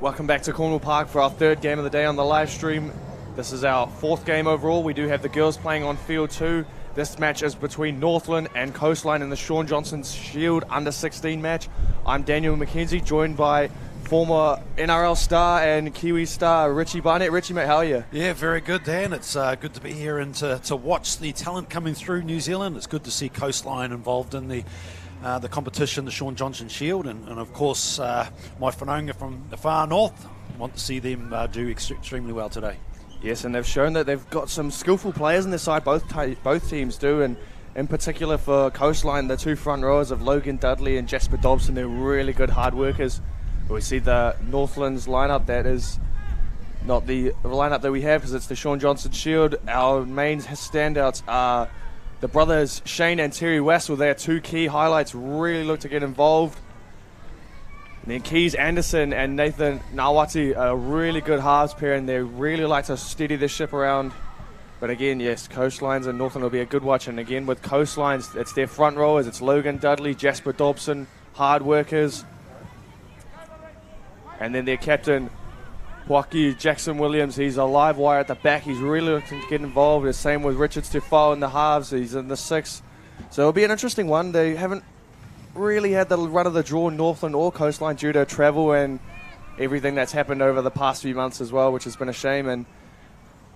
Welcome back to Cornwall Park for our third game of the day on the live stream. This is our fourth game overall. We do have the girls playing on field 2. This match is between Northland and Coastline in the Shaun Johnson Shield under-16 match. I'm Daniel McKenzie, joined by former NRL star and Kiwi star Richie Barnett. Richie, mate, how are you? Yeah, very good, Dan. It's good to be here and to watch the talent coming through New Zealand. It's good to see Coastline involved in the competition, the Shaun Johnson Shield, and of course my whananga from the far north. Want to see them do extremely well today. Yes, and they've shown that they've got some skillful players on their side, both teams do, and in particular for Coastline, the two front rowers of Logan Dudley and Jasper Dobson, they're really good hard workers. We see the Northlands lineup, that is not the lineup that we have because it's the Shaun Johnson Shield. Our main standouts are the brothers Shane and Terry Wessel. They are two key highlights, really look to get involved. And then Keys Anderson and Nathan Nawati are a really good halves pair, and they really like to steady the ship around. But again, yes, Coastlines and Northland will be a good watch. And again, with Coastlines, it's their front rowers. It's Logan Dudley, Jasper Dobson, hard workers. And then their captain, Joaquin Jackson Williams, he's a live wire at the back. He's really looking to get involved. The same with Richard Stefan in the halves. He's in the 6. So it'll be an interesting one. They haven't really had the run of the draw, Northland or Coastline, due to travel and everything that's happened over the past few months as well, which has been a shame. And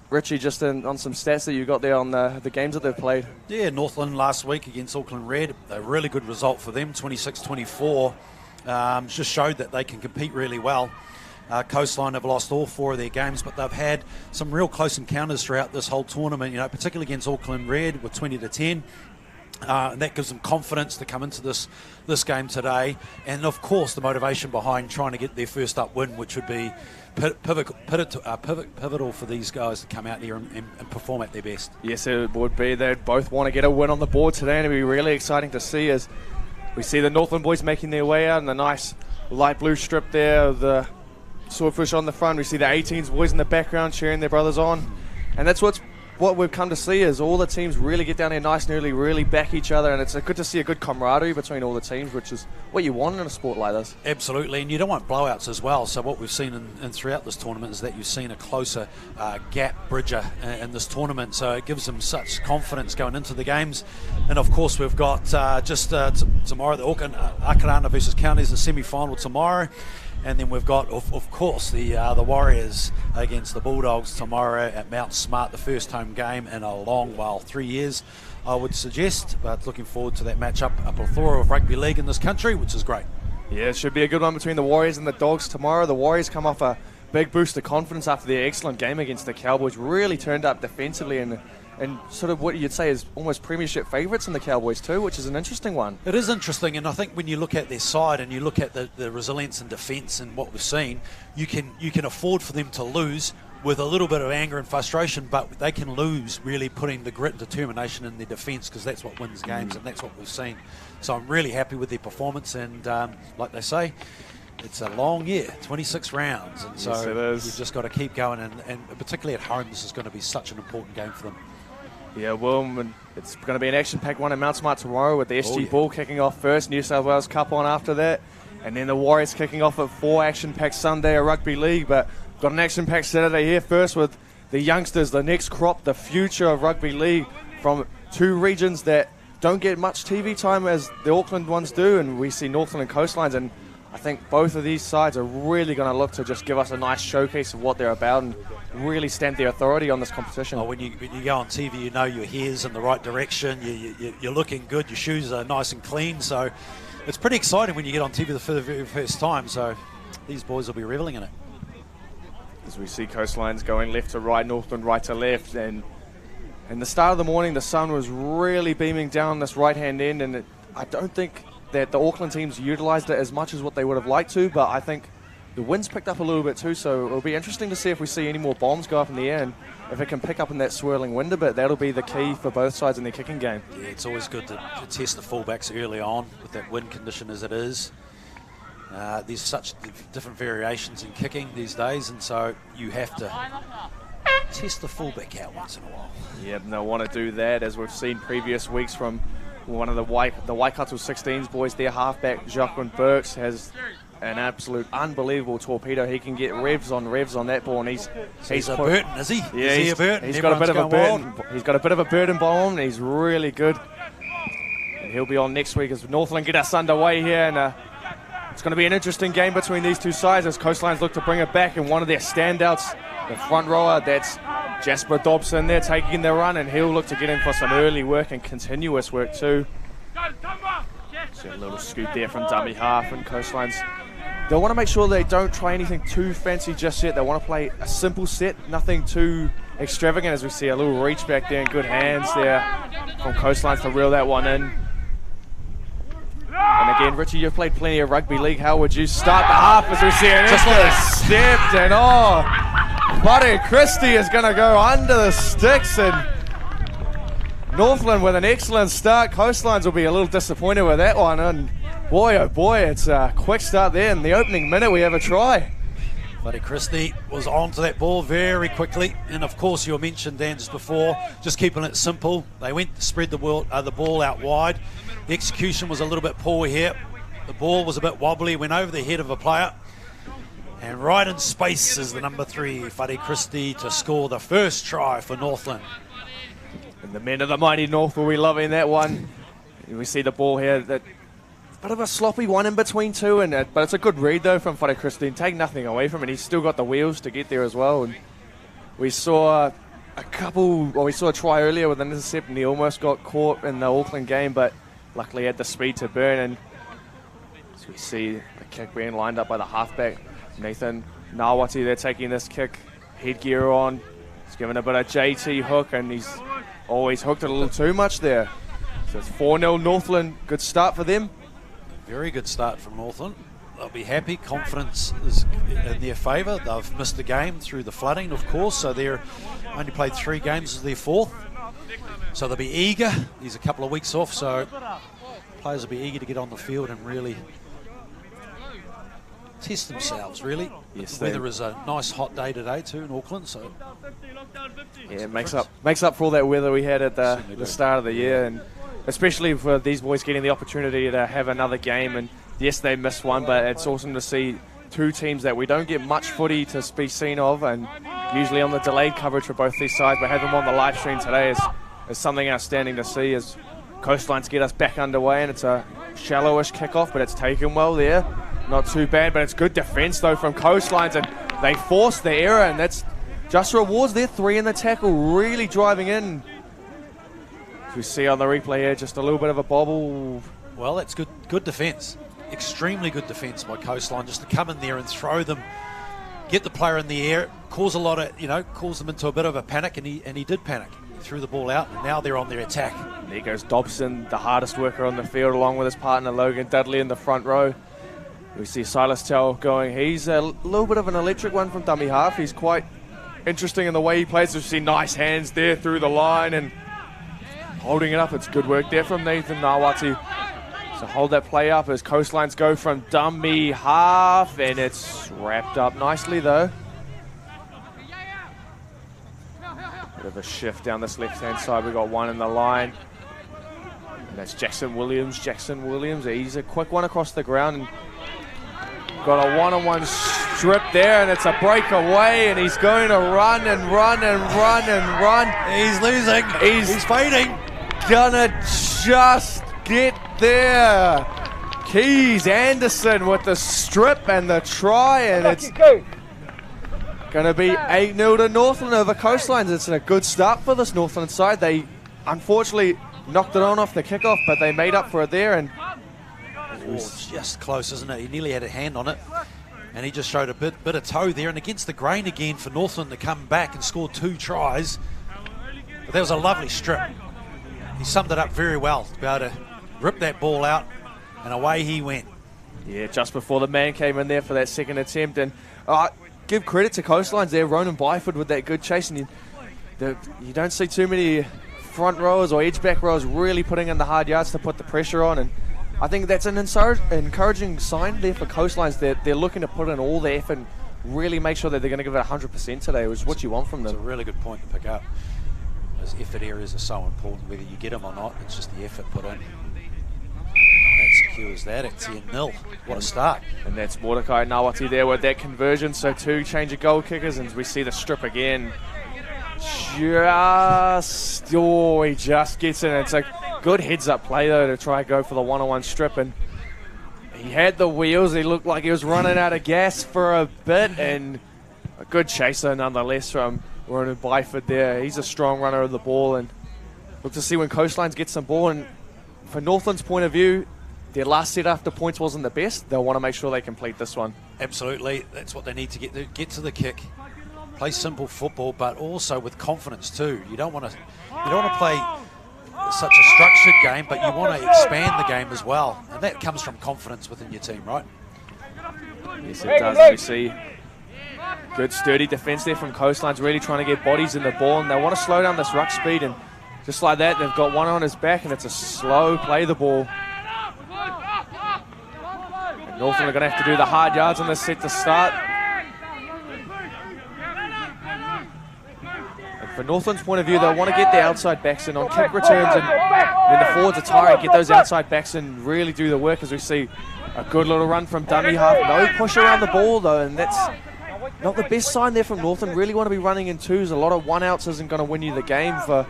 Richie, just on some stats that you got there on the games that they've played. Yeah, Northland last week against Auckland Red, a really good result for them, 26-24. Just showed that they can compete really well. Coastline have lost all 4 of their games, but they've had some real close encounters throughout this whole tournament, particularly against Auckland Red with 20-10. And that gives them confidence to come into this game today. And, of course, the motivation behind trying to get their first up win, which would be pivotal for these guys to come out here and perform at their best. Yes, it would be. They'd both want to get a win on the board today, and it'd be really exciting to see as we see the Northland boys making their way out in the nice light blue strip there, the swordfish on the front. We see the 18s boys in the background cheering their brothers on. And that's what we've come to see, is all the teams really get down there nice and early, really back each other, and it's good to see a good camaraderie between all the teams, which is what you want in a sport like this. Absolutely, and you don't want blowouts as well. So what we've seen in throughout this tournament is that you've seen a closer gap bridger in this tournament, so it gives them such confidence going into the games. And of course we've got tomorrow the Auckland Akarana versus Counties, the semi-final tomorrow. And then we've got, of course, the Warriors against the Bulldogs tomorrow at Mount Smart, the first home game in a long while, 3 years, I would suggest. But looking forward to that matchup, a plethora of rugby league in this country, which is great. Yeah, it should be a good one between the Warriors and the Dogs tomorrow. The Warriors come off a big boost of confidence after their excellent game against the Cowboys. Really turned up defensively and sort of what you'd say is almost premiership favourites in the Cowboys too, which is an interesting one. It is interesting, and I think when you look at their side and you look at the resilience and defence and what we've seen, you can afford for them to lose with a little bit of anger and frustration, but they can lose really putting the grit and determination in their defence, because that's what wins games, and that's what we've seen. So I'm really happy with their performance, and like they say, it's a long year, 26 rounds, and so yes, you've just got to keep going, and particularly at home, this is going to be such an important game for them. Yeah, well, it's going to be an action-packed one in Mount Smart tomorrow with the SG Ball kicking off first, New South Wales Cup on after that, and then the Warriors kicking off at 4 action-packed Sunday of rugby league. But got an action-packed Saturday here first with the youngsters, the next crop, the future of rugby league from 2 regions that don't get much TV time as the Auckland ones do, and we see Northland and Coastlines, and I think both of these sides are really going to look to just give us a nice showcase of what they're about and really stamp their authority on this competition. When you go on TV, you know your hair's in the right direction, you're looking good, your shoes are nice and clean, so it's pretty exciting when you get on TV for the very first time, so these boys will be reveling in it. As we see Coastlines going left to right, Northland right to left, and in the start of the morning the sun was really beaming down this right-hand end, and I don't think that the Auckland teams utilised it as much as what they would have liked to, but I think the wind's picked up a little bit too, so it'll be interesting to see if we see any more bombs go up in the air, and if it can pick up in that swirling wind a bit, that'll be the key for both sides in their kicking game. Yeah, it's always good to test the fullbacks early on with that wind condition as it is. There's such different variations in kicking these days, and so you have to test the fullback out once in a while. Yeah, and they'll want to do that, as we've seen previous weeks from one of the Waikato 16s boys, their halfback, Jacqueline Burks, has an absolute unbelievable torpedo. He can get revs on that ball, and he's a Burton, is he? Yeah, is he a Burton? He's got a bit of a Burton. Wild. He's got a bit of a Burton bomb, and he's really good. And he'll be on next week as Northland get us underway here, and it's going to be an interesting game between these two sides as Coastlines look to bring it back, and one of their standouts, the front rower, that's Jasper Dobson there taking the run, and he'll look to get in for some early work and continuous work too. So a little scoot there from dummy half, and Coastlines, they'll want to make sure they don't try anything too fancy just yet. They want to play a simple set, nothing too extravagant, as we see a little reach back there and good hands there from Coastlines to reel that one in. And again, Richie, you've played plenty of rugby league. How would you start the half as we see an extra stepped, and Buddy Christie is going to go under the sticks, and Northland with an excellent start. Coastlines will be a little disappointed with that one, and boy, oh boy, it's a quick start there. In the opening minute, we have a try. Buddy Christie was onto that ball very quickly, and of course you mentioned, Dan, just before, just keeping it simple. They went to spread the ball out wide. The execution was a little bit poor here. The ball was a bit wobbly, went over the head of a player, and right in space is the number 3, Buddy Christie, to score the first try for Northland. And the men of the mighty North will be loving that one. We see the ball here, that bit of a sloppy one in between two, but it's a good read though from Buddy Christie. Take nothing away from it. He's still got the wheels to get there as well. And we saw we saw a try earlier with an intercept, and he almost got caught in the Auckland game, but luckily had the speed to burn. And as we see the kick being lined up by the halfback, Nathan Nawati, they're taking this kick, headgear on. He's given a bit of JT hook, and he's always hooked it a little too much there. So it's 4-0 Northland. Good start for them. Very good start from Northland. They'll be happy. Confidence is in their favour. They've missed the game through the flooding, of course, so they're only played 3 games as their 4th. So they'll be eager. There's a couple of weeks off, so players will be eager to get on the field and really test themselves, really. Yes, the weather is a nice hot day today too in Auckland, so yeah, it makes up for all that weather we had at the start of the year, and especially for these boys getting the opportunity to have another game. And yes, they missed one, but it's awesome to see 2 teams that we don't get much footy to be seen of, and usually on the delayed coverage for both these sides, but have them on the live stream today is something outstanding to see as Coastlines get us back underway. And it's a shallowish kickoff, but it's taken well there. Not too bad, but it's good defence though from Coastlines, and they force the error, and that's just rewards their 3 in the tackle, really driving in. As we see on the replay here, just a little bit of a bobble. Well, that's good defence. Extremely good defence by Coastline, just to come in there and throw them, get the player in the air, cause a lot of, cause them into a bit of a panic, and he did panic. He threw the ball out, and now they're on their attack. And there goes Dobson, the hardest worker on the field, along with his partner Logan Dudley in the front row. We see Silas Tell going. He's a little bit of an electric one from dummy half. He's quite interesting in the way he plays. We see nice hands there through the line and holding it up. It's good work there from Nathan Nawati. So hold that play up as Coastlines go from dummy half, and it's wrapped up nicely though. Bit of a shift down this left-hand side. We've got one in the line. And that's Jackson Williams. He's a quick one across the ground, and got a one-on-one strip there, and it's a breakaway, and he's going to run and run and run and run. He's losing. He's fading. Gonna just get there. Keys Anderson with the strip and the try, and it's going to be 8-0 to Northland over Coastlines. It's a good start for this Northland side. They unfortunately knocked it on off the kickoff, but they made up for it there. And just close, isn't it? He nearly had a hand on it, and he just showed a bit of toe there, and against the grain again for Northland to come back and score 2 tries. But that was a lovely strip. He summed it up very well, to be able to rip that ball out, and away he went. Yeah, just before the man came in there for that second attempt. And give credit to Coastlines there, Ronan Byford with that good chase, and you don't see too many front rowers or edge back rowers really putting in the hard yards to put the pressure on. And I think that's an encouraging sign there for Coastlines. They're looking to put in all their effort and really make sure that they're going to give it 100% today, which is what you want from them. It's a really good point to pick up. Those effort areas are so important, whether you get them or not. It's just the effort put in. That's barbecue is that at 10-0. What a start. And that's Mordecai Nawati there with that conversion. So 2 change of goal kickers, and we see the strip again. He just gets in. It's a good heads-up play, though, to try and go for the one-on-one strip. And he had the wheels. He looked like he was running out of gas for a bit. And a good chaser, nonetheless, from Ronan Byford there. He's a strong runner of the ball. And look to see when Coastlines get some ball. And for Northland's point of view, their last set after points wasn't the best. They'll want to make sure they complete this one. Absolutely. That's what they need to get to the kick. Play simple football, but also with confidence too. You don't want to play such a structured game, but you want to expand the game as well, and that comes from confidence within your team, right? Yes, it does. We see good sturdy defence there from Coastlines, really trying to get bodies in the ball, and they want to slow down this ruck speed, and just like that, they've got one on his back, and it's a slow play the ball. And Northland are going to have to do the hard yards on this set to start. For Northland's point of view, they'll want to get their outside backs in on kick returns, and when the forwards are tired, get those outside backs in, really do the work, as we see a good little run from dummy half. No push around the ball, though, and that's not the best sign there from Northland. Really want to be running in twos. A lot of one-outs isn't going to win you the game for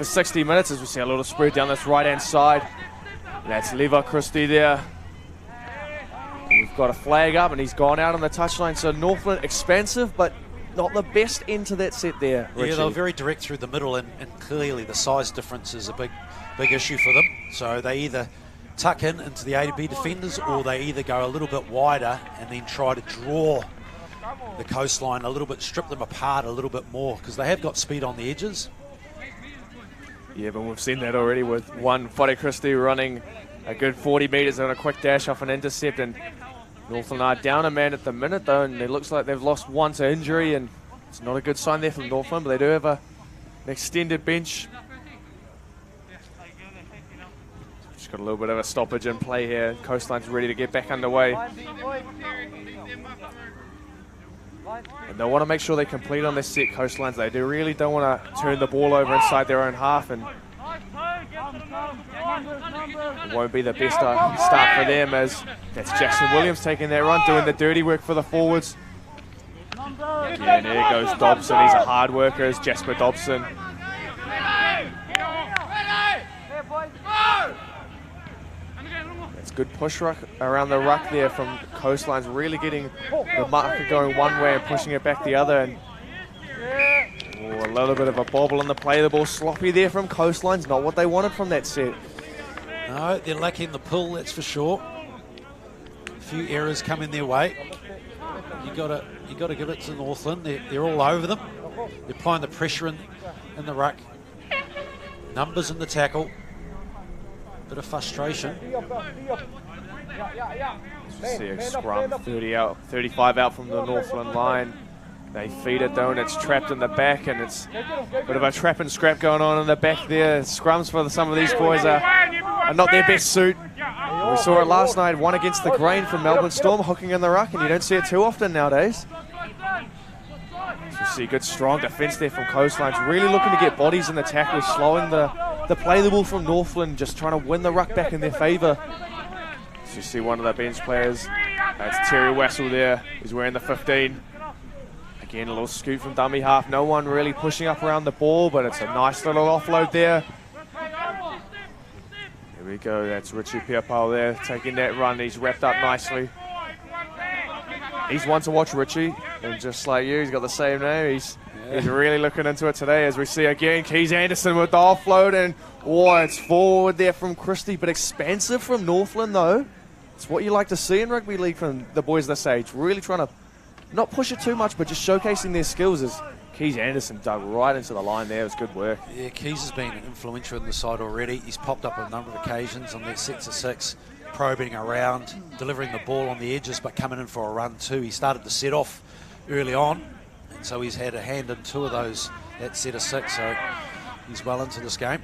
60 minutes, as we see a little spread down this right-hand side. And that's Lever Christie there. And we've got a flag up, and he's gone out on the touchline. So Northland expansive, but not the best end to that set there, Richie. Yeah, they were very direct through the middle, and clearly the size difference is a big issue for them. So they either tuck into the A to B defenders, or they either go a little bit wider and then try to draw the Coastline a little bit, strip them apart a little bit more, because they have got speed on the edges. Yeah, but we've seen that already with one Whare Christie running a good 40 metres on a quick dash off an intercept, and Northland are down a man at the minute, though, and it looks like they've lost one to injury, and it's not a good sign there from Northland, but they do have an extended bench. Just got a little bit of a stoppage in play here. Coastline's ready to get back underway. And they want to make sure they complete on this set, Coastlines. They really don't want to turn the ball over inside their own half, and it won't be the best start for them, as that's Jackson Williams taking that run, doing the dirty work for the forwards. Again, there goes Dobson. He's a hard worker, as Jasper Dobson. That's good push ruck around the ruck there from Coastlines, really getting the marker going one way and pushing it back the other. And a little bit of a bobble on the play. The ball sloppy there from Coastlines. Not what they wanted from that set. No, they're lacking the pull, that's for sure. A few errors coming their way. You got to give it to Northland. They're all over them. They're applying the pressure in the ruck. Numbers in the tackle. Bit of frustration. See a scrum, 35 out from the Northland line. They feed it though, and it's trapped in the back, and it's a bit of a trap and scrap going on in the back there. Scrums for some of these boys are not their best suit. We saw it last night, one against the grain from Melbourne Storm, hooking in the ruck, and you don't see it too often nowadays. So you see good strong defence there from Coastlines, really looking to get bodies in the tackle, slowing the play the ball from Northland, just trying to win the ruck back in their favour. So you see one of the bench players, that's Terry Wessel there, he's wearing the 15. Again, a little scoop from dummy half. No one really pushing up around the ball, but it's a nice little offload there. Here we go. That's Richie Pierpal there, taking that run. He's wrapped up nicely. He's one to watch, Richie. And just like you, he's got the same name. He's really looking into it today, as we see again Keys Anderson with the offload. And, it's forward there from Christie, but expansive from Northland, though. It's what you like to see in rugby league from the boys this age. Really trying to not push it too much, but just showcasing their skills, as Keys Anderson dug right into the line there. It was good work. Yeah, Keys has been influential in the side already. He's popped up on a number of occasions on their sets of six, probing around, delivering the ball on the edges, but coming in for a run too. He started to set off early on, and so he's had a hand in two of those, that set of six, so he's well into this game.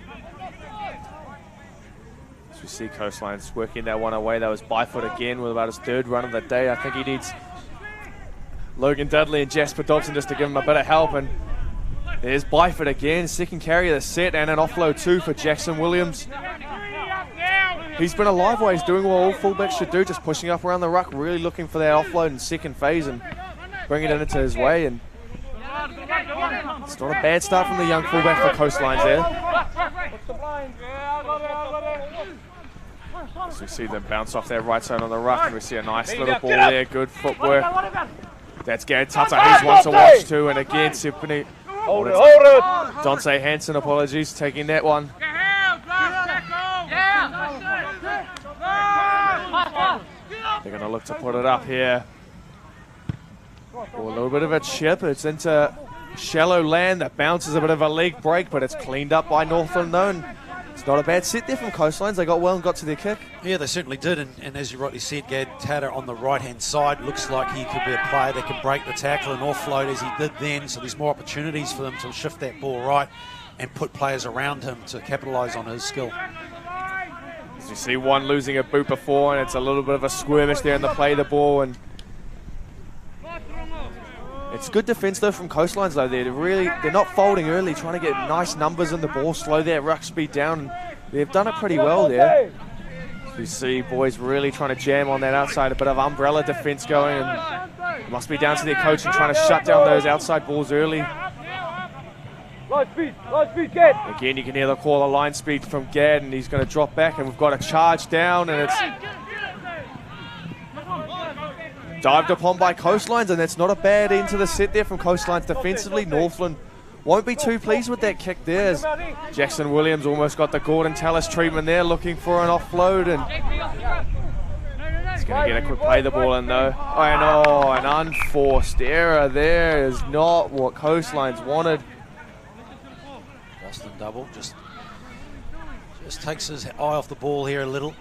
As we see Coastlines working that one away. That was Byfoot again with about his third run of the day. I think he needs Logan Dudley and Jasper Dobson just to give him a bit of help. And there's Byford again, second carry of the set, and an offload too for Jackson Williams. he's been a live way. He's doing what all fullbacks should do, just pushing up around the ruck, really looking for that offload in second phase and bringing it into his way. And it's not a bad start from the young fullback for Coastlines there. So we see them bounce off their right side on the ruck, and we see a nice little ball there, good footwork. That's Gad Tata, he's one to watch too, and again, Tiffany. Hold it. Dante Hansen, apologies, taking that one. They're going to look to put it up here. Oh, a little bit of a chip. It's into shallow land. That bounces a bit of a leg break, but it's cleaned up by Northland though. And it's not a bad set there from Coastlines. They got well and got to their kick. Yeah, they certainly did. And as you rightly said, Gad Tata on the right-hand side looks like he could be a player that can break the tackle and offload as he did then. So there's more opportunities for them to shift that ball right and put players around him to capitalise on his skill. As you see one losing a boot before, and it's a little bit of a skirmish there in the play of the ball. And it's good defence though from Coastlines though. They're not folding early, trying to get nice numbers in the ball, slow their ruck speed down. And they've done it pretty well there. So you see boys really trying to jam on that outside, a bit of umbrella defence going, and it must be down to their coach and trying to shut down those outside balls early. Line speed, Gad. Again, you can hear the call of line speed from Gad, and he's going to drop back, and we've got a charge down, and it's dived upon by Coastlines, and that's not a bad end to the set there from Coastlines defensively. Northland won't be too pleased with that kick there, as Jackson Williams almost got the Gordon Tallis treatment there, looking for an offload, and he's going to get a quick play the ball in though. Oh, no, an unforced error there is not what Coastlines wanted. Boston double, just takes his eye off the ball here a little.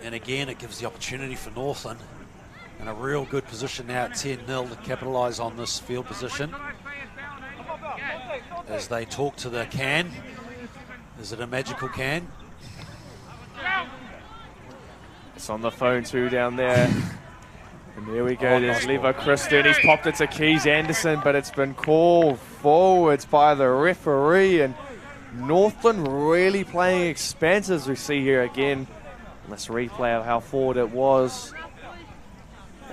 And again, it gives the opportunity for Northland in a real good position now at 10-0 to capitalise on this field position. As they talk to the can. Is it a magical can? It's on the phone too down there. And there we go, there's Levo Christen. He's popped it to Keys Anderson, but it's been called forwards by the referee. And Northland really playing expansive, as we see here again. Let's replay of how forward it was.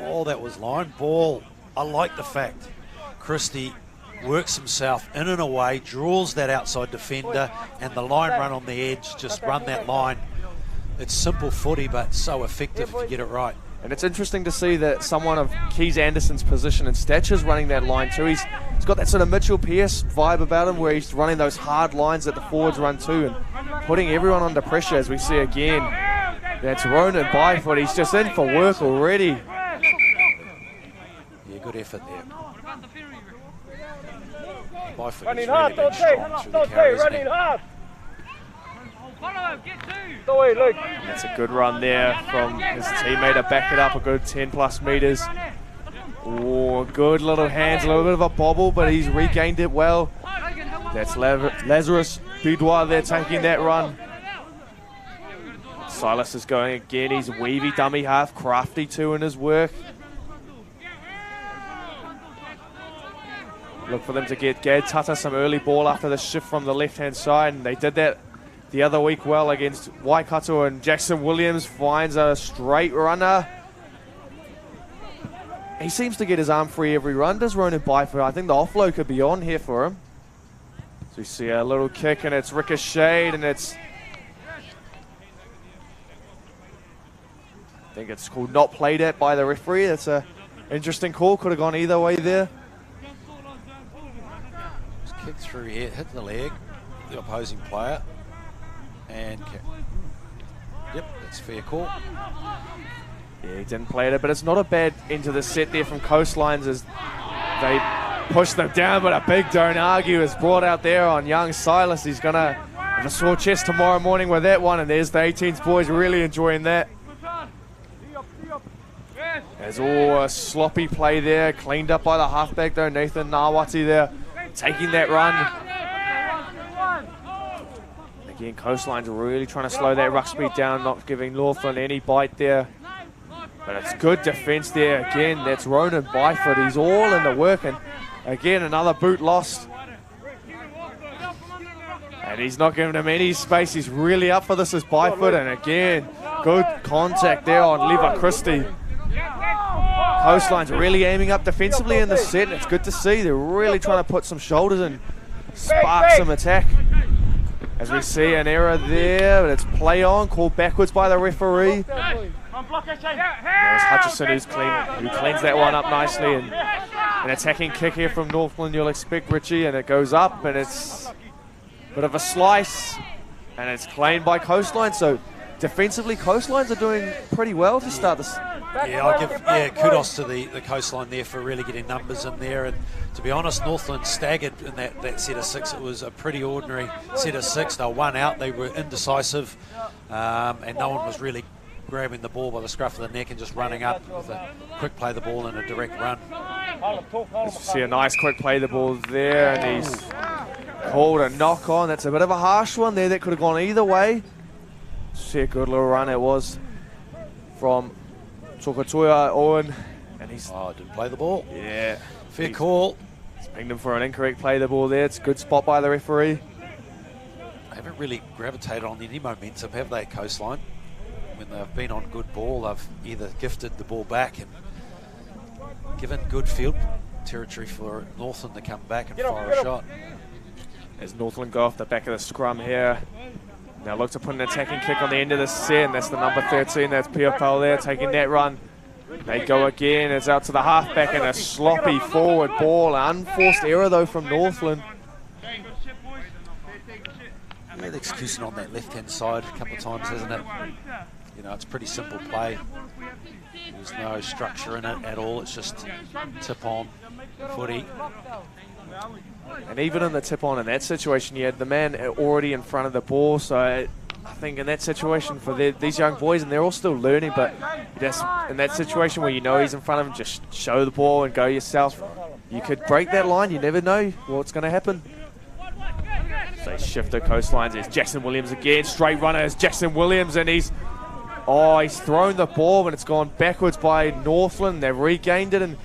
Oh, that was line ball. I like the fact Christie works himself in and away, draws that outside defender, and the line run on the edge, just run that line. It's simple footy, but so effective if you get it right. And it's interesting to see that someone of Keys Anderson's position and stature is running that line too. He's got that sort of Mitchell Pearce vibe about him, where he's running those hard lines that the forwards run too and putting everyone under pressure, as we see again. That's Ronan Byfoot. He's just in for work already. Yeah, good effort there. Byfoot Running is hard, really been strong through the carry, isn't he? running hard. That's a good run there from his teammate to back it up a good 10 plus meters. Oh, good little hands, a little bit of a bobble, but he's regained it well. That's Lazarus Boudoir there taking that run. Silas is going again. He's weavy dummy half, crafty too in his work. Look for them to get Gad Tata some early ball after the shift from the left-hand side, and they did that the other week well against Waikato, and Jackson Williams finds a straight runner. He seems to get his arm free every run, does Ronan Byfoot. I think the offload could be on here for him. So you see a little kick, and it's ricocheted, and it's... I think it's called not played at by the referee. That's a interesting call. Could have gone either way there. Just kick through here, hit the leg, the opposing player. And yep, that's fair call. Yeah, he didn't play it, but it's not a bad end to the set there from Coastlines as they push them down, but a big don't argue is brought out there on young Silas. He's going to have a sore chest tomorrow morning with that one, and there's the 18s boys really enjoying that. There's all a sloppy play there, cleaned up by the halfback though, Nathan Nawati there, taking that run. Again, Coastline's really trying to slow that ruck speed down, not giving Northland any bite there. But it's good defence there. Again, that's Ronan Byfoot. He's all in the work. And again, another boot lost. And he's not giving him any space. He's really up for this as Byford. And again, good contact there on Lever Christie. Coastline's really aiming up defensively in the set. It's good to see. They're really trying to put some shoulders and spark some attack. As we see an error there, but it's play on, called backwards by the referee. There's Hutchison who cleans that one up nicely. And an attacking kick here from Northland, you'll expect, Richie, and it goes up, and it's a bit of a slice, and it's claimed by Coastline. So defensively, Coastlines are doing pretty well to start this. Yeah, I'll give kudos to the Coastline there for really getting numbers in there. And to be honest, Northland staggered in that set of 6. It was a pretty ordinary set of 6. They were one out, they were indecisive, and no one was really grabbing the ball by the scruff of the neck and just running up with a quick play the ball and a direct run. Let's see a nice quick play the ball there, and he's called a knock on. That's a bit of a harsh one there. That could have gone either way. See a good little run it was from Tokatoa Owen, and he's didn't play the ball. Yeah, fair call. He's pinged him for an incorrect play the ball there. It's a good spot by the referee. They haven't really gravitated on any momentum, have they, Coastline? When they've been on good ball, they've either gifted the ball back and given good field territory for Northland to come back and fire a shot. As Northland go off the back of the scrum here. Now look to put an attacking kick on the end of the set, and that's the number 13, that's Piopel there, taking that run. They go again, it's out to the halfback, and a sloppy forward ball. Unforced error though from Northland. Yeah, the execution on that left-hand side a couple of times, hasn't it? You know, it's pretty simple play. There's no structure in it at all, it's just tip on footy. And even in the tip-on in that situation, you had the man already in front of the ball. So I think in that situation for these young boys, and they're all still learning, but just in that situation where you know he's in front of him, just show the ball and go yourself. You could break that line. You never know what's going to happen. So they shift the Coastlines. There's Jackson Williams again. Straight runner is Jackson Williams, and he's thrown the ball, and it's gone backwards by Northland. They've regained it, and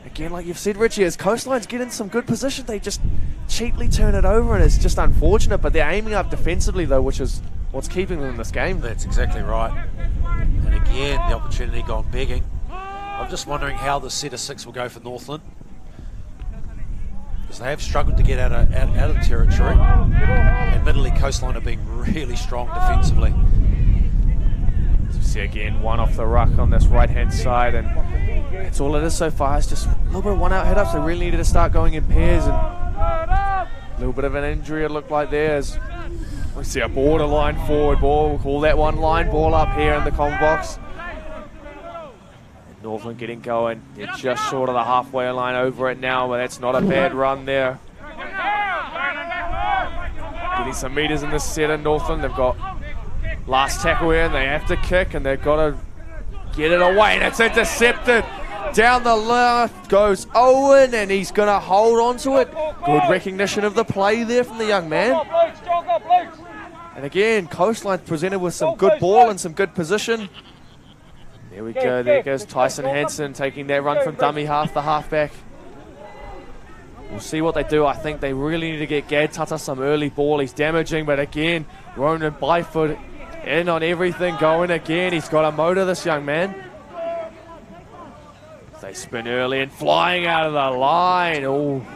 again, like you've said, Richie, as Coastlines get in some good position, they just cheaply turn it over, and it's just unfortunate. But they're aiming up defensively, though, which is what's keeping them in this game. That's exactly right. And again, the opportunity gone begging. I'm just wondering how the set of 6 will go for Northland, because they have struggled to get out of territory. Admittedly, Coastline have been really strong defensively. See again, one off the ruck on this right-hand side, and that's all it is so far. It's just a little bit of one-out head-ups. They really needed to start going in pairs, and a little bit of an injury it looked like there. As we see a borderline forward ball. We'll call that one line ball up here in the comm box. And Northland getting going. They're just short of the halfway line over it now, but that's not a bad run there. Getting some meters in this set of Northland. They've got last tackle here, and they have to kick, and they've got to get it away, and it's intercepted. Down the left goes Owen, and he's going to hold on to it. Good recognition of the play there from the young man. And again, Coastline presented with some good ball and some good position. There we go, there goes Tyson Hansen taking that run from dummy half, the halfback. We'll see what they do. I think they really need to get Gad Tata some early ball. He's damaging, but again, Ronan Byford in on everything, going again. He's got a motor, this young man. They spin early and flying out of the line. Oh,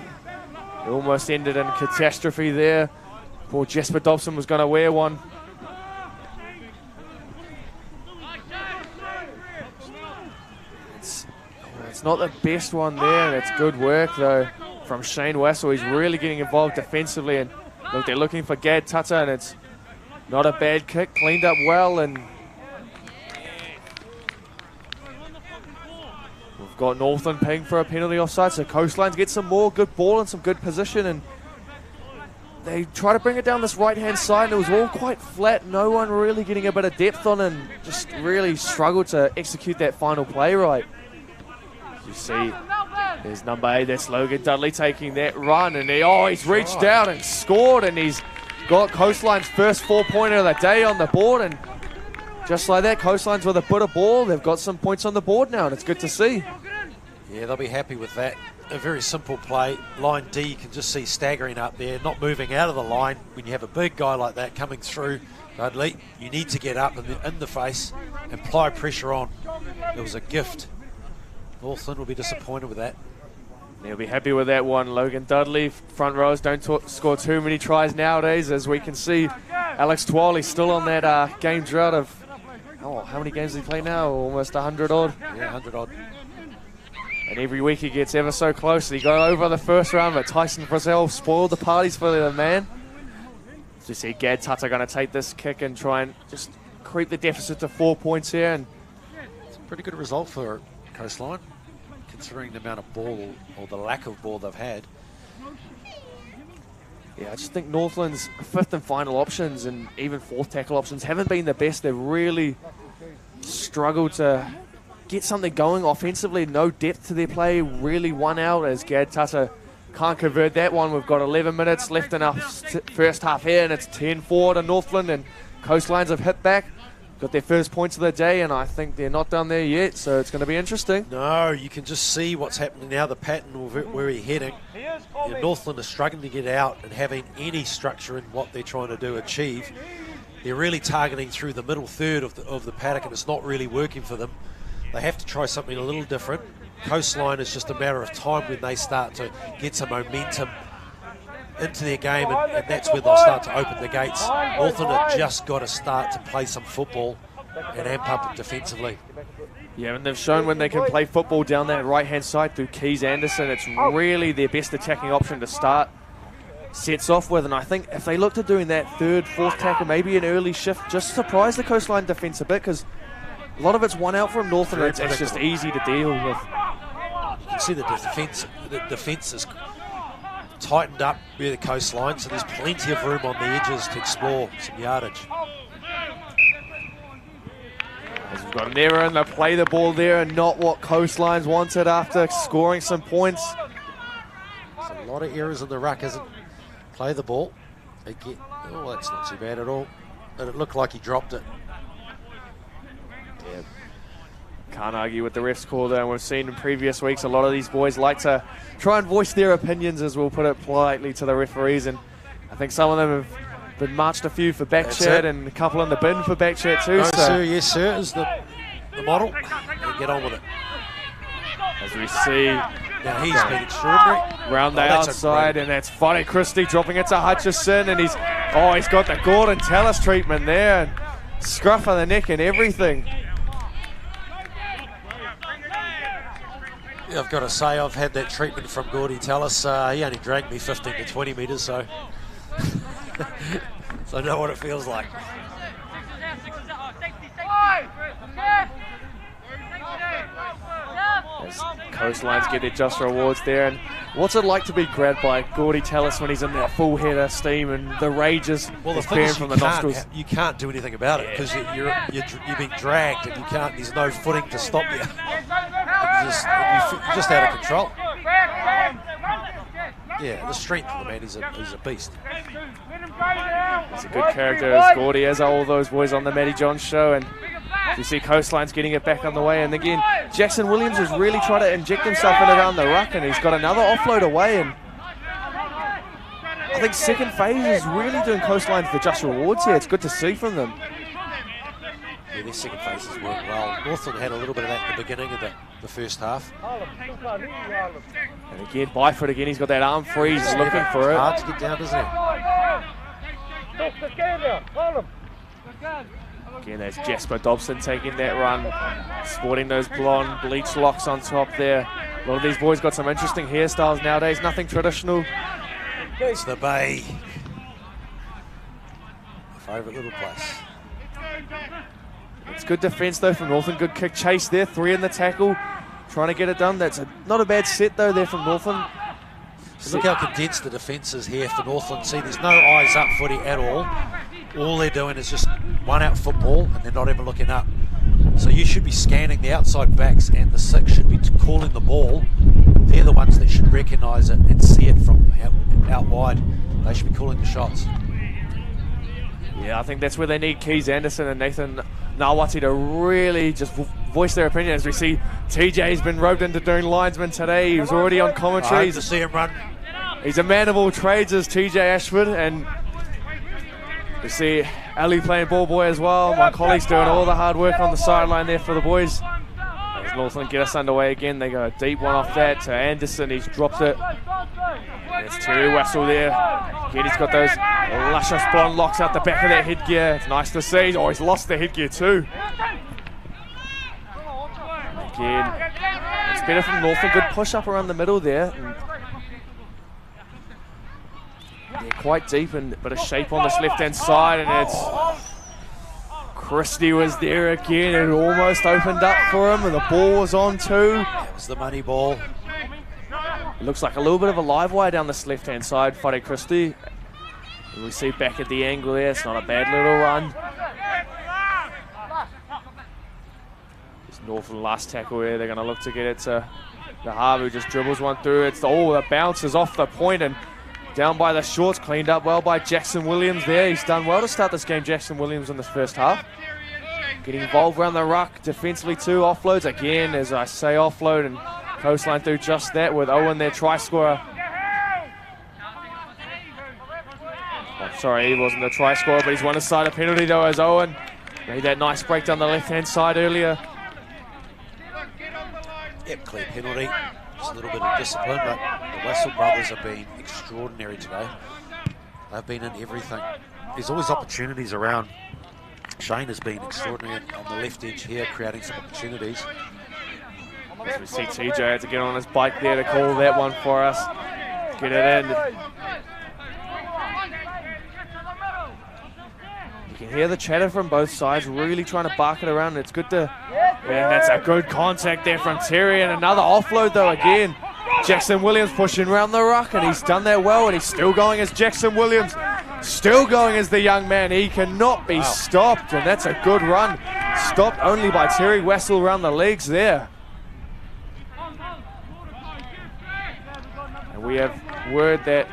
it almost ended in catastrophe there. Poor Jasper Dobson was going to wear one. It's not the best one there. It's good work though from Shane Wessel. He's really getting involved defensively, and look, they're looking for Gad Tata, and it's not a bad kick, cleaned up well, and we've got Northland paying for a penalty offside, so Coastlines get some more good ball and some good position, and they try to bring it down this right-hand side, and it was all quite flat, no one really getting a bit of depth on, and just really struggled to execute that final play right. You see, there's number 8, that's Logan Dudley taking that run, and he's reached out and scored, and he's got Coastline's first 4-pointer of the day on the board, and just like that, Coastline's with a bit of ball. They've got some points on the board now, and it's good to see. Yeah, they'll be happy with that. a very simple play. Line D, you can just see staggering up there, not moving out of the line. When you have a big guy like that coming through, Dudley, you need to get up in the face and apply pressure on. It was a gift. Northland will be disappointed with that. They'll be happy with that one. Logan Dudley, front rows don't score too many tries nowadays, as we can see. Alex Twaley still on that game drought of, how many games does he play now? Almost 100 odd. Yeah, 100 odd. And every week he gets ever so close. He got over the first round, but Tyson Frizzell spoiled the parties for the man. So you see Gad Tata going to take this kick and try and just creep the deficit to 4 points here. And it's a pretty good result for Coastline, considering the amount of ball or the lack of ball they've had. Yeah, I just think Northland's fifth and final options and even fourth tackle options haven't been the best. They've really struggled to get something going offensively. No depth to their play. Really one out as Gad Tata can't convert that one. We've got 11 minutes left in our first half here, and it's 10-4 to Northland, and Coastlines have hit back. Got their first points of the day, and I think they're not done there yet, so it's going to be interesting. No, you can just see what's happening now, the pattern of where you're heading. Northland is struggling to get out and having any structure in what they're trying to achieve. They're really targeting through the middle third of the paddock, and it's not really working for them. They have to try something a little different. Coastline is just a matter of time when they start to get some momentum into their game, and that's where they'll start to open the gates. Northland have just got to start to play some football and amp up it defensively. Yeah, and they've shown when they can play football down that right-hand side through Keys Anderson, it's really their best attacking option to start sets off with. And I think if they look to doing that third, fourth tackle, maybe an early shift, just surprise the Coastline defence a bit, because a lot of it's one out from Northland, and it's just easy to deal with. You can see the defence is tightened up near the Coastline, so there's plenty of room on the edges to explore some yardage. As we've got an error and they play the ball there, and not what Coastlines wanted after scoring some points. There's a lot of errors in the ruck, isn't it? Play the ball. Again. Oh, that's not too bad at all. But it looked like he dropped it. Yeah. Can't argue with the ref's call there, and we've seen in previous weeks a lot of these boys like to try and voice their opinions, as we'll put it politely, to the referees, and I think some of them have been marched a few for backchat and a couple in the bin for backchat too. No, so sir, yes sir is the model, and get on with it. As we see, now he's been extraordinary. Round the outside, and that's Whare Christie dropping it to Hutchison, and he's got the Gordon Tallis treatment there, and scruff of the neck and everything. Yeah, I've got to say, I've had that treatment from Gordy Tallis. He only dragged me 15 to 20 metres, so so I know what it feels like. As Coastlines get their just rewards there, and what's it like to be grabbed by Gordy Tallis when he's in that full head of steam and the rage is appearing from the nostrils? You can't do anything about it because you're being dragged, and you can't. There's no footing to stop you. You're just out of control. Yeah, the strength of the man is a beast. He's a good character, as Gordy, as are all those boys on the Matty Johns show, and you see Coastlines getting it back on the way. And again, Jackson Williams has really tried to inject himself in around the ruck, and he's got another offload away. And I think second phase is really doing Coastlines the just rewards here. It's good to see from them. Yeah, their second phase has worked well. Northland had a little bit of that at the beginning of the first half. And again, Byford again, he's got that arm freeze, he's looking for it. Hard to get down, isn't it? Again, there's Jasper Dobson taking that run, sporting those blonde bleach locks on top there. A lot of these boys got some interesting hairstyles nowadays, nothing traditional. It's the Bay. My favourite little place. It's good defence though from Northland, good kick chase there, 3 in the tackle, trying to get it done. That's not a bad set though there from Northland. So look how condensed the defence is here for Northland. See, there's no eyes up footy at all. All they're doing is just one out football, and they're not even looking up. So you should be scanning the outside backs, and the 6 should be calling the ball. They're the ones that should recognise it and see it from out wide. They should be calling the shots. Yeah, I think that's where they need Keys Anderson and Nathan Nawati to really just voice their opinion as we see TJ's been roped into doing linesman today. He was already on commentary. I hope to see him run. He's a man of all trades as TJ Ashford, and you see Ali playing ball boy as well. My colleagues doing all the hard work on the sideline there for the boys. As Northland get us underway again, they go a deep one off that to Anderson. He's dropped it. There's Terry Wessel there. Again, he's got those luscious blonde locks out the back of that headgear. It's nice to see. Oh, he's lost the headgear too. Again, it's better from Northland. Good push up around the middle there. They're quite deep and a bit of shape on this left-hand side, and it's Christie was there again. It almost opened up for him, and the ball was on too. That was the money ball. It looks like a little bit of a live wire down this left-hand side, Whare Christie. And we see back at the angle there. It's not a bad little run. It's Northland last tackle here. They're going to look to get it to the Harbour, who just dribbles one through. It's the bounces off the point and down by the shorts, cleaned up well by Jackson Williams there. He's done well to start this game, Jackson Williams, in this first half. Getting involved around the ruck defensively too. Offloads again, as I say, offload, and Coastline through just that with Owen, their try scorer. Oh, sorry, he wasn't the try scorer, but he's won a side of penalty though, as Owen made that nice break down the left-hand side earlier. Yep, clear penalty. Just a little bit of discipline, but the Wessel brothers have been extraordinary today. They've been in everything. There's always opportunities around. Shane has been extraordinary on the left edge here, creating some opportunities. As we see TJ had to get on his bike there to call that one for us. Get it in. You can hear the chatter from both sides, really trying to bark it around. It's good to... And that's a good contact there from Terry, and another offload though again. Jackson Williams pushing around the ruck, and he's done that well, and he's still going as Jackson Williams. Still going as the young man. He cannot be stopped, and that's a good run. Stopped only by Terry Wessel around the legs there. And we have word that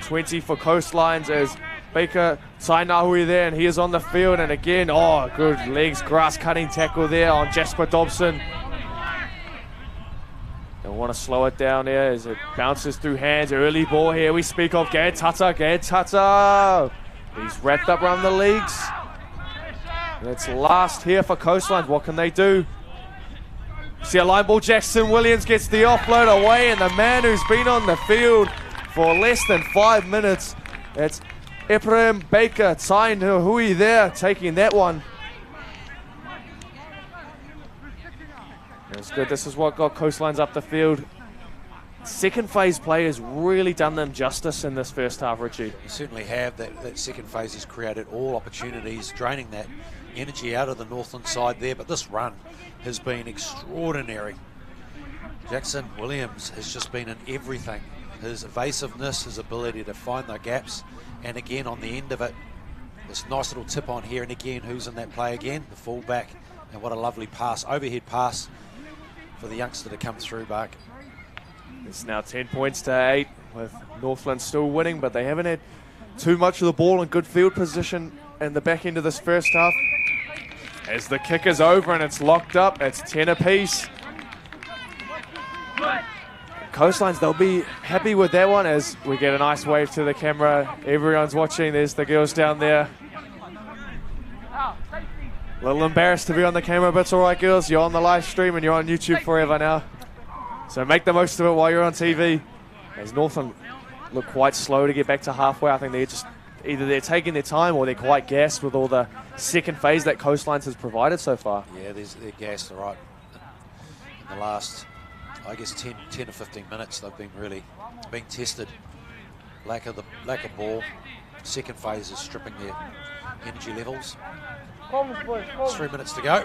20 for Coastlines as Baker Tainahui there, and he is on the field, and again, oh, good legs, grass cutting tackle there on Jasper Dobson. Don't want to slow it down there as it bounces through hands. Early ball here, we speak of Gad Tata. He's wrapped up around the legs. And it's last here for Coastlines. What can they do? See a line ball, Jackson Williams gets the offload away, and the man who's been on the field for less than 5 minutes, it's Ephraim Baker Tainahui there, taking that one. It's good. This is what got Coastlines up the field. Second phase play has really done them justice in this first half, Richie. You certainly have. That second phase has created all opportunities, draining that energy out of the Northland side there. But this run has been extraordinary. Jackson Williams has just been in everything. His evasiveness, his ability to find the gaps, and again on the end of it, this nice little tip on here, and again, who's in that play again? The fullback, and what a lovely pass, overhead pass for the youngster to come through, Bark. It's now 10 points to 8, with Northland still winning, but they haven't had too much of the ball in good field position in the back end of this first half. As the kick is over and it's locked up, it's 10 apiece. Coastlines, they'll be happy with that one as we get a nice wave to the camera. Everyone's watching. There's the girls down there. A little embarrassed to be on the camera, but it's all right, girls. You're on the live stream and you're on YouTube forever now. So make the most of it while you're on TV. As Northland look quite slow to get back to halfway. I think they're just either they're taking their time or they're quite gassed with all the second phase that Coastlines has provided so far. Yeah, they're gassed, all right. In the last, I guess, 10 or 15 minutes, they've been really being tested. Lack of ball. Second phase is stripping their energy levels. 3 minutes to go.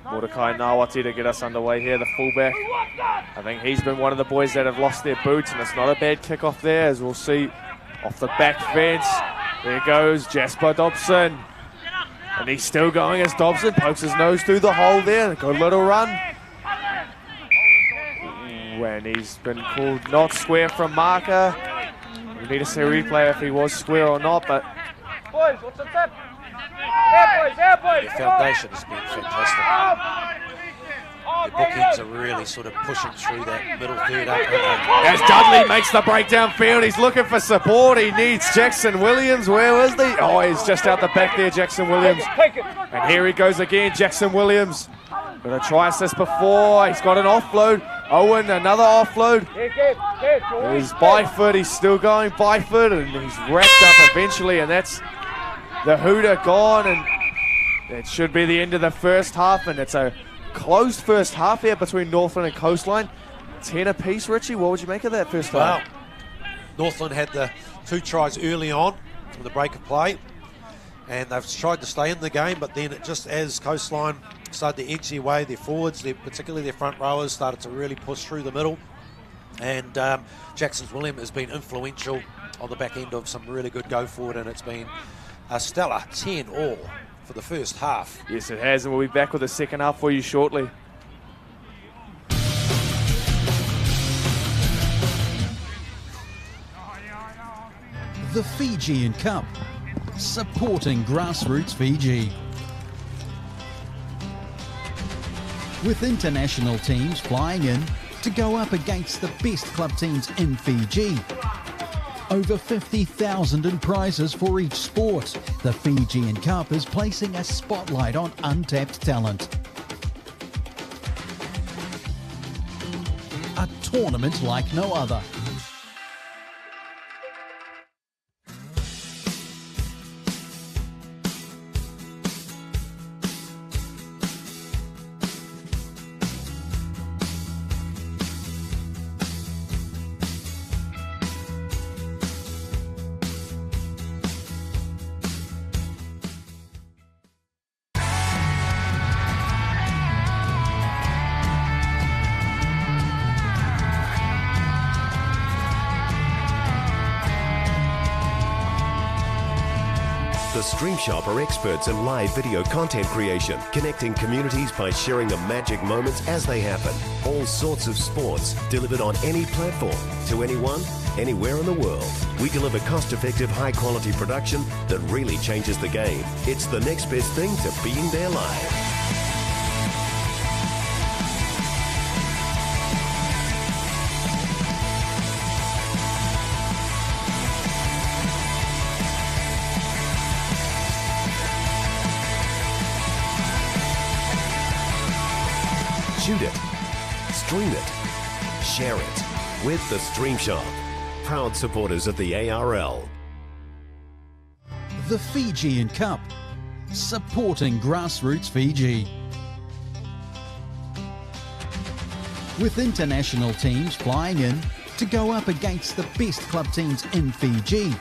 Mordecai Nawati to get us underway here, the fullback. I think he's been one of the boys that have lost their boots, and it's not a bad kickoff there, as we'll see off the back fence. There goes Jasper Dobson. And he's still going as Dobson pokes his nose through the hole there. Good little run. Ooh, and he's been called not square from marker. We need to see a replay if he was square or not, but Boys, what's the tip? Their foundation has been fantastic. The bookends are really sort of pushing through that middle third up. As Dudley makes the break downfield, he's looking for support. He needs Jackson Williams. Where is he? Oh, he's just out the back there, Jackson Williams. And here he goes again, Jackson Williams. Got a try assist before. He's got an offload. Owen, another offload. He's Byford. He's still going Byford, and he's wrapped up eventually, and that's the hooter gone, and it should be the end of the first half, and it's a closed first half here between Northland and Coastline. 10 apiece, Richie. What would you make of that first half? Well, Northland had the 2 tries early on with the break of play, and they've tried to stay in the game, but then it just as Coastline started to edge their way, their forwards, particularly their front rowers, started to really push through the middle. And Jackson Williams has been influential on the back end of some really good go forward, and it's been a stellar 10-all for the first half. Yes, it has, and we'll be back with the second half for you shortly. The Fijian Cup, supporting grassroots Fiji. With international teams flying in to go up against the best club teams in Fiji. Over 50,000 in prizes for each sport. The Fijian Cup is placing a spotlight on untapped talent. A tournament like no other. The Stream Shop are experts in live video content creation, connecting communities by sharing the magic moments as they happen. All sorts of sports delivered on any platform, to anyone, anywhere in the world. We deliver cost-effective, high-quality production that really changes the game. It's the next best thing to being there live. Shoot it, stream it, share it with the Stream Shop. Proud supporters of the ARL. The Fijian Cup, supporting grassroots Fiji. With international teams flying in to go up against the best club teams in Fiji.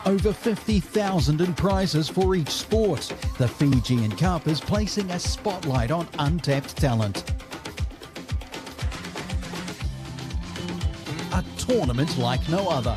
Over 50,000 in prizes for each sport. The Fijian Cup is placing a spotlight on untapped talent. A tournament like no other.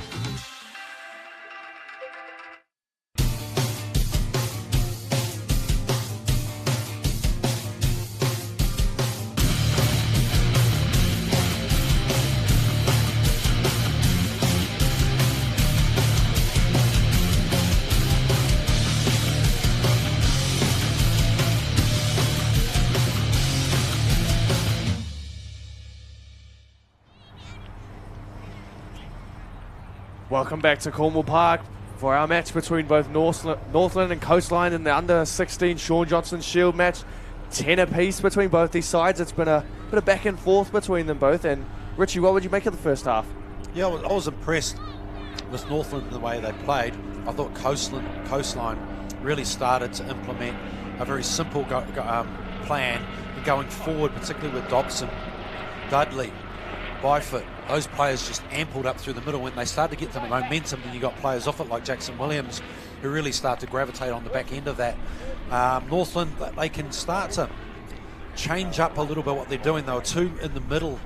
Welcome back to Cornwall Park for our match between both Northland and Coastline in the U16 Shaun Johnson Shield match. 10 apiece between both these sides. It's been a bit of back and forth between them both. And Richie, what would you make of the first half? Yeah, I was impressed with Northland and the way they played. I thought Coastline really started to implement a very simple plan going forward, particularly with Dobson, Dudley, Byford. Those players just ampled up through the middle. When they start to get the momentum, then you got players off it like Jackson Williams who really start to gravitate on the back end of that. Northland, they can start to change up a little bit what they're doing. They were two in the middle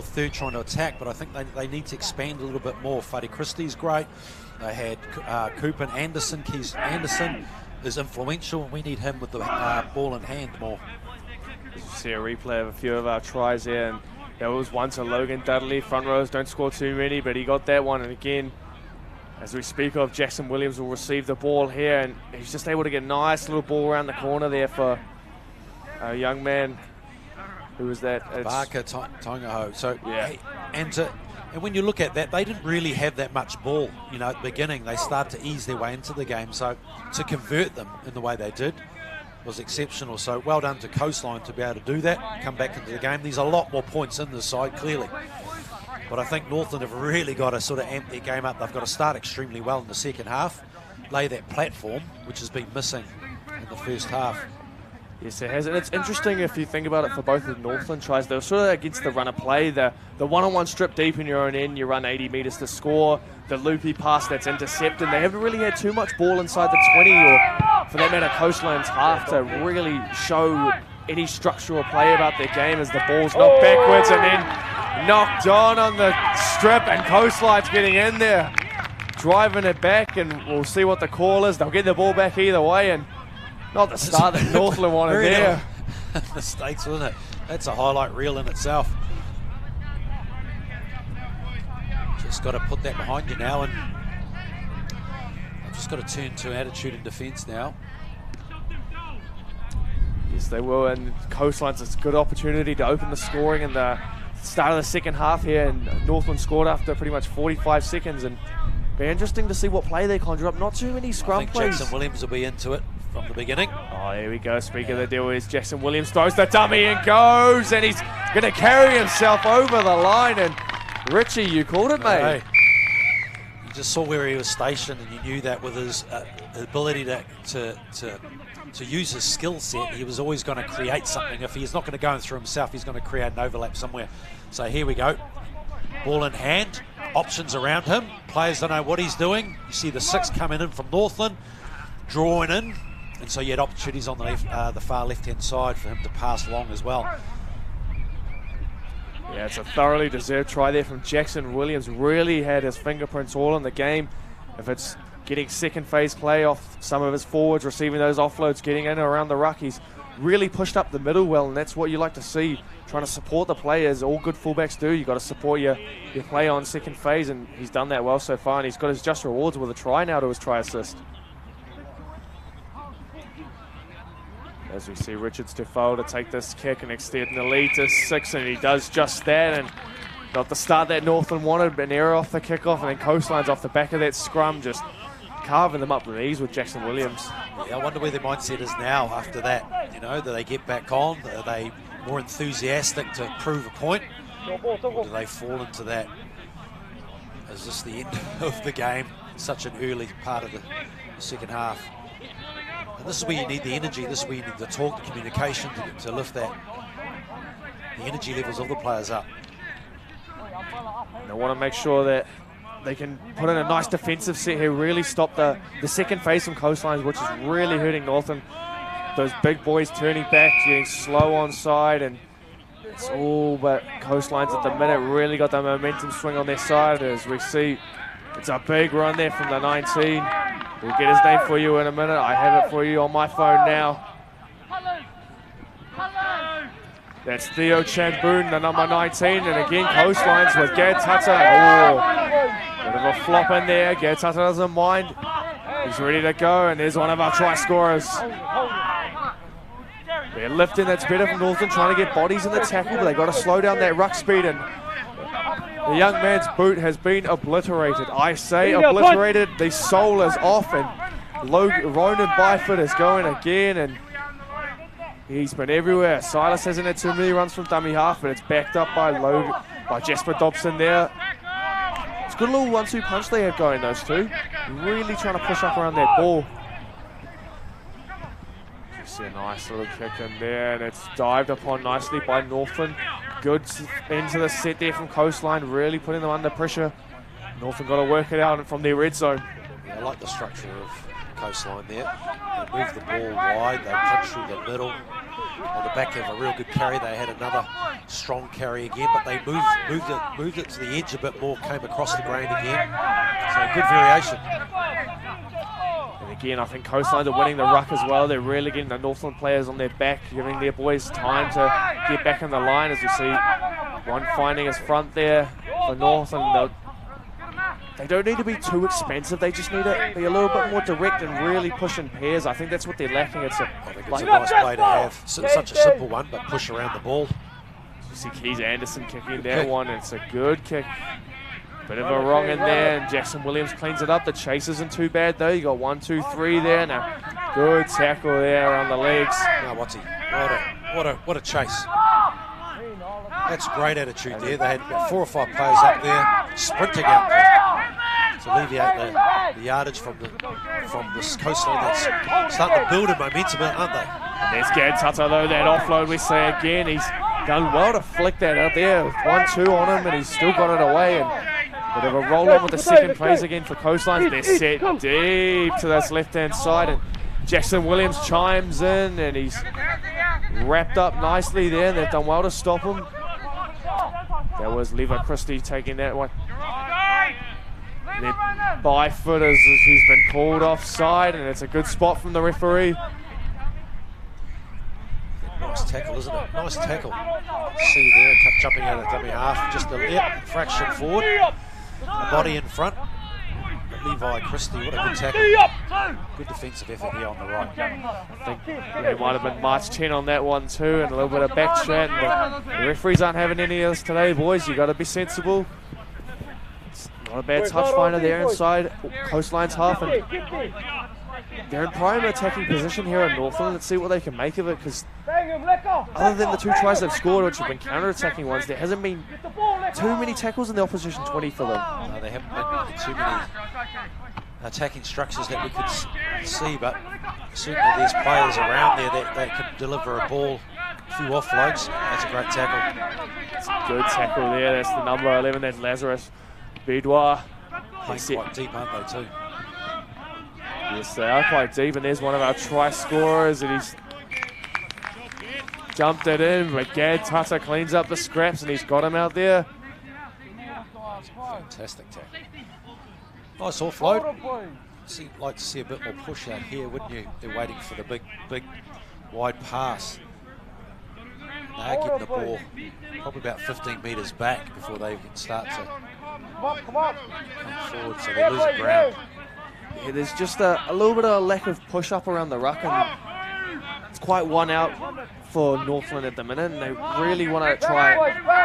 third trying to attack, but I think they need to expand a little bit more. Whare Christie's great. They had Cooper and Anderson. Keys Anderson is influential, and we need him with the ball in hand more. See a replay of a few of our tries there, and there was one to Logan Dudley. Front rows don't score too many, but he got that one. And again, As we speak of, Jackson Williams will receive the ball here, and he's just able to get a nice little ball around the corner there for a young man. Who was that? Barker Tongaho. So, yeah. And when you look at that, they didn't really have that much ball, you know, at the beginning. They started to ease their way into the game. So to convert them in the way they did was exceptional. So well done to Coastline to be able to do that, come back into the game. There's a lot more points in this side, clearly. But I think Northland have really got to sort of amp their game up. They've got to start extremely well in the second half, lay that platform, which has been missing in the first half. Yes, it has. And it's interesting if you think about it for both of the Northland tries. They're sort of against the run of play. The one-on-one strip deep in your own end, you run 80 metres to score. The loopy pass that's intercepted. They haven't really had too much ball inside the 20 or, for that matter, Coastline's half to really show any structural play about their game as the ball's knocked backwards and then knocked on the strip, and Coastline's getting in there, driving it back, and we'll see what the call is. They'll get the ball back either way, and not the start that Northland wanted there. Mistakes, wasn't it? That's a highlight reel in itself. Just got to put that behind you now, and I've just got to turn to attitude and defence now. Yes, they will, and Coastline's a good opportunity to open the scoring in the start of the second half here, and Northland scored after pretty much 45 seconds, and be interesting to see what play they conjure up. Not too many scrum plays. Jackson Williams will be into it from the beginning. Oh, here we go. Speaking of the deal is Jackson Williams throws the dummy and goes, and he's going to carry himself over the line. And Richie, you called it, mate. You just saw where he was stationed, and you knew that with his ability to use his skill set, he was always going to create something. If he's not going to go in through himself, he's going to create an overlap somewhere. So here we go. Ball in hand, options around him. Players don't know what he's doing. You see the 6 coming in from Northland, drawing in, and so you had opportunities on the left, the far left-hand side for him to pass along as well. Yeah, it's a thoroughly deserved try there from Jackson Williams. Really had his fingerprints all in the game. If it's getting second phase play off some of his forwards, receiving those offloads, getting in around the ruck, he's really pushed up the middle well, and that's what you like to see. Trying to support the players, all good fullbacks do. You've got to support your play on second phase, and he's done that well so far, and he's got his just rewards with a try now to his try assist. As we see Richards Defoe to take this kick and extend the lead to 6, and he does just that, and got the start that Northland wanted, an error off the kickoff, and then Coastline's off the back of that scrum, just carving them up with ease with Jackson Williams. Yeah, I wonder where their mindset is now after that. You know, do they get back on? Are they more enthusiastic to prove a point? Or do they fall into that? Is this the end of the game? Such an early part of the second half. And this is where you need the energy. This is where you need the talk, the communication to lift that, the energy levels of the players up. And they want to make sure that they can put in a nice defensive set here, really stop the second phase from Coastlines, which is really hurting Northland. Those big boys turning back, getting slow on side, and it's all but Coastlines at the minute really got the momentum swing on their side. As we see, it's a big run there from the 19. We'll get his name for you in a minute. I have it for you on my phone now. That's Theo Chanboon, the number 19, and again Coastlines with Gad Tata. Oh, bit of a flop in there. Gad Tata doesn't mind. He's ready to go, and there's one of our try scorers. They're lifting, that's better from Northland, trying to get bodies in the tackle, but they've got to slow down that ruck speed, and the young man's boot has been obliterated. I say obliterated. The sole is off, and Ronan Byford is going again, and he's been everywhere. Silas hasn't had too many runs from dummy half, but it's backed up by Jasper Dobson there. It's a good little 1-2 punch they have going, those two. Really trying to push up around that ball. See a nice little kick in there, and it's dived upon nicely by Northland. Good into the set there from Coastline, really putting them under pressure. Northland got to work it out from their red zone. I like the structure of Coastline there. They move the ball wide, they punch through the middle. On the back of a real good carry, they had another strong carry again, but they moved it to the edge a bit more, came across the grain again. So good variation. And again, I think Coastlines are winning the ruck as well. They're really getting the Northland players on their back, giving their boys time to get back in the line. As you see, one finding his front there for Northland. they don't need to be too expensive. They just need to be a little bit more direct and really push in pairs. I think that's what they're lacking. It's a nice play to have. Such a simple one, but push around the ball. You see Keys Anderson kicking that one. It's a good kick. Bit of a wrong in there, and Jackson Williams cleans it up. The chase isn't too bad though. You got 1, 2, 3 there. Now, good tackle there on the legs. Now, what a chase. That's great attitude there. They had about 4 or 5 players up there sprinting out there to alleviate the yardage from this Coastline that's starting to build a momentum, aren't they? And there's Gad Tata though, that offload we see again. He's done well to flick that out there with 1-2 on him, and he's still got it away. And bit of a roll on with the second plays again for Coastline. They're set deep to this left-hand side, and Jackson Williams chimes in, and he's wrapped up nicely there. They've done well to stop him. That was Lever Christie taking that one. Then by footers as he's been called offside, and it's a good spot from the referee. Nice tackle, isn't it? Nice tackle. See there, kept jumping out of dummy half, just a fraction forward. A body in front. Levi Christie, what a good tackle. Good defensive effort here on the right. I think there might have been March 10 on that one too, and a little bit of back chat. The referees aren't having any of this today, boys. You got to be sensible. It's not a bad touch finder there inside Coastline's half, and they're in prime attacking position here in Northland. Let's see what they can make of it, because other than the 2 tries they've scored, which have been counter-attacking ones, there hasn't been too many tackles in the opposition 20 for them. No, there haven't been too many attacking structures that we could see, but certainly there's players around there that could deliver a ball, a few offloads. That's a great tackle. It's a good tackle there. That's the number 11. That's Lazarus Bidouar. Playing quite deep, aren't they, too? Yes, they are quite deep, and there's one of our try scorers, and he's jumped it in, but Gad Tata cleans up the scraps, and he's got him out there. Fantastic tackle. Nice offload. Like to see a bit more push out here, wouldn't you? They're waiting for the big wide pass. Now getting the ball probably about 15 metres back before they can start to come forward, so they're losing ground. Yeah, there's just a little bit of a lack of push up around the ruck, and it's quite one out for Northland at the minute, and they really want to try.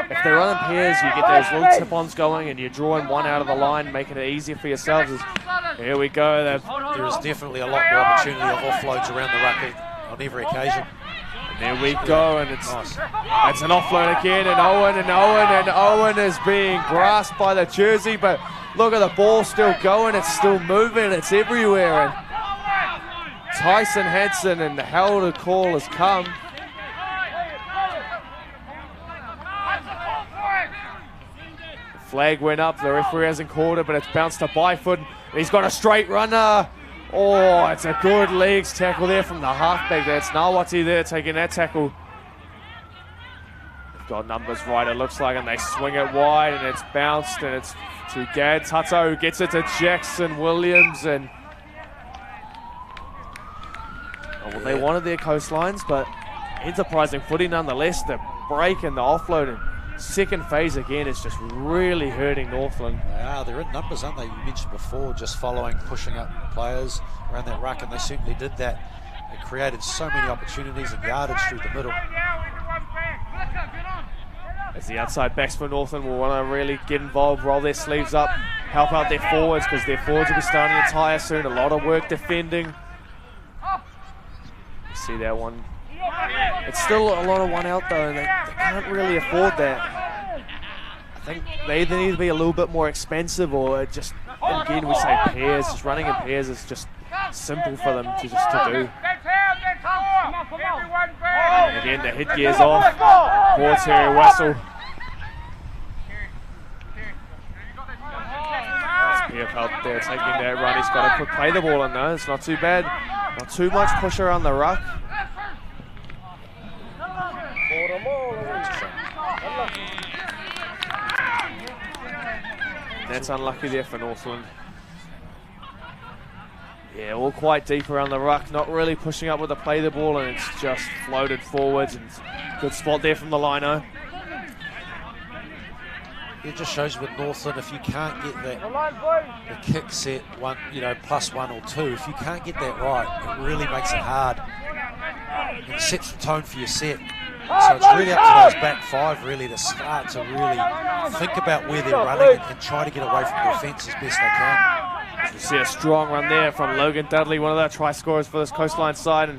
If they run in pairs, you get those little tip-ons going, and you're drawing one out of the line, making it easier for yourselves. Here we go. There is definitely a lot more opportunity of offloads around the ruck on every occasion. And there we go, and it's an offload again, and Owen is being grasped by the jersey, but look at the ball still going, it's still moving, it's everywhere. And Tyson Hansen, and the hell the call has come. The flag went up, the referee hasn't called it, but it's bounced to Byfoot, and he's got a straight runner. Oh, it's a good legs tackle there from the halfback. That's Nawati there taking that tackle. They've got numbers right, it looks like, and they swing it wide, and it's bounced, and it's to Gad Tata, who gets it to Jackson Williams. And well, they wanted their Coastlines, but enterprising footy nonetheless. The break and the offload and second phase again is just really hurting Northland. They're in numbers, aren't they? You mentioned before, just following, pushing up players around that ruck, and they certainly did that. It created so many opportunities and yardage through the middle. As the outside backs for Northland will want to really get involved, roll their sleeves up, help out their forwards, because their forwards will be starting to tire soon. A lot of work defending. You see that one. It's still a lot of one out though, and they can't really afford that. I think they either need to be a little bit more expensive, or just, again, we say pairs. Just running in pairs is just simple for them to do. And again, the headgear's off. Quarterary whistle. That's Pierre out there taking that run. He's got to play the ball in though. It's not too bad. Not too much push around the ruck. That's unlucky there for Northland. Yeah, all quite deep around the ruck, not really pushing up with the play the ball, and it's just floated forwards, and good spot there from the lino. It just shows with Northland, if you can't get that, the kick set one, +1 or 2, if you can't get that right, it really makes it hard. It sets the tone for your set. So it's really up to those back 5 really to start to really think about where they're running and try to get away from the defence as best they can. You see a strong run there from Logan Dudley, one of the try scorers for this Coastline side.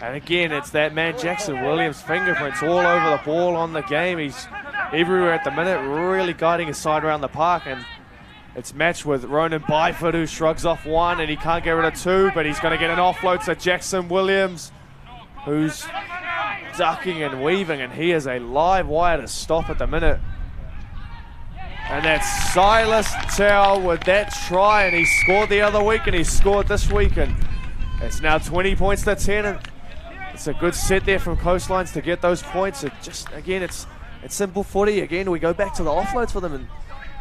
And again, it's that man Jackson Williams' fingerprints all over the ball on the game. He's everywhere at the minute, really guiding his side around the park. And it's matched with Ronan Byford, who shrugs off 1 and he can't get rid of 2, but he's going to get an offload to Jackson Williams, who's ducking and weaving, and he is a live wire to stop at the minute. And that's Silas Tao with that try, and he scored the other week and he scored this week, and it's now 20 points to 10. And it's a good set there from Coastlines to get those points. It just, again, it's simple footy. Again, we go back to the offloads for them, and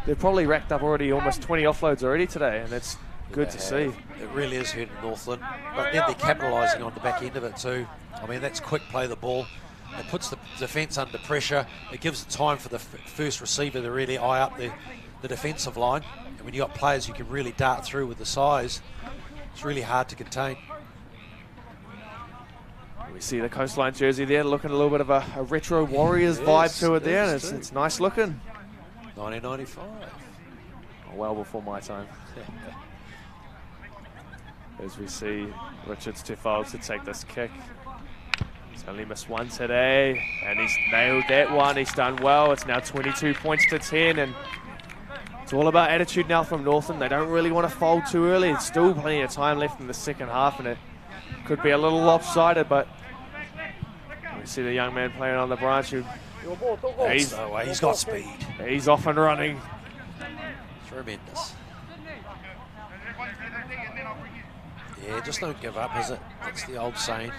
they've probably racked up already almost 20 offloads already today, and it's good to see. It really is hurting Northland, but then they're capitalising on the back end of it too. I mean, that's quick play of the ball. It puts the defence under pressure. It gives it time for the first receiver to really eye up the defensive line. And when you've got players who can really dart through with the size, it's really hard to contain. We see the Coastline jersey there, looking a little bit of a retro Warriors vibe to it there, and it's nice looking. 1995. Well before my time. As we see Richards too far to take this kick. He's only missed 1 today, and he's nailed that one. He's done well. It's now 22 points to 10, and it's all about attitude now from Northland. They don't really want to fold too early. It's still plenty of time left in the second half, and it could be a little lopsided, but we see the young man playing on the branch who he's got speed. He's off and running. Tremendous. Yeah, just don't give up, is it? That's the old saying.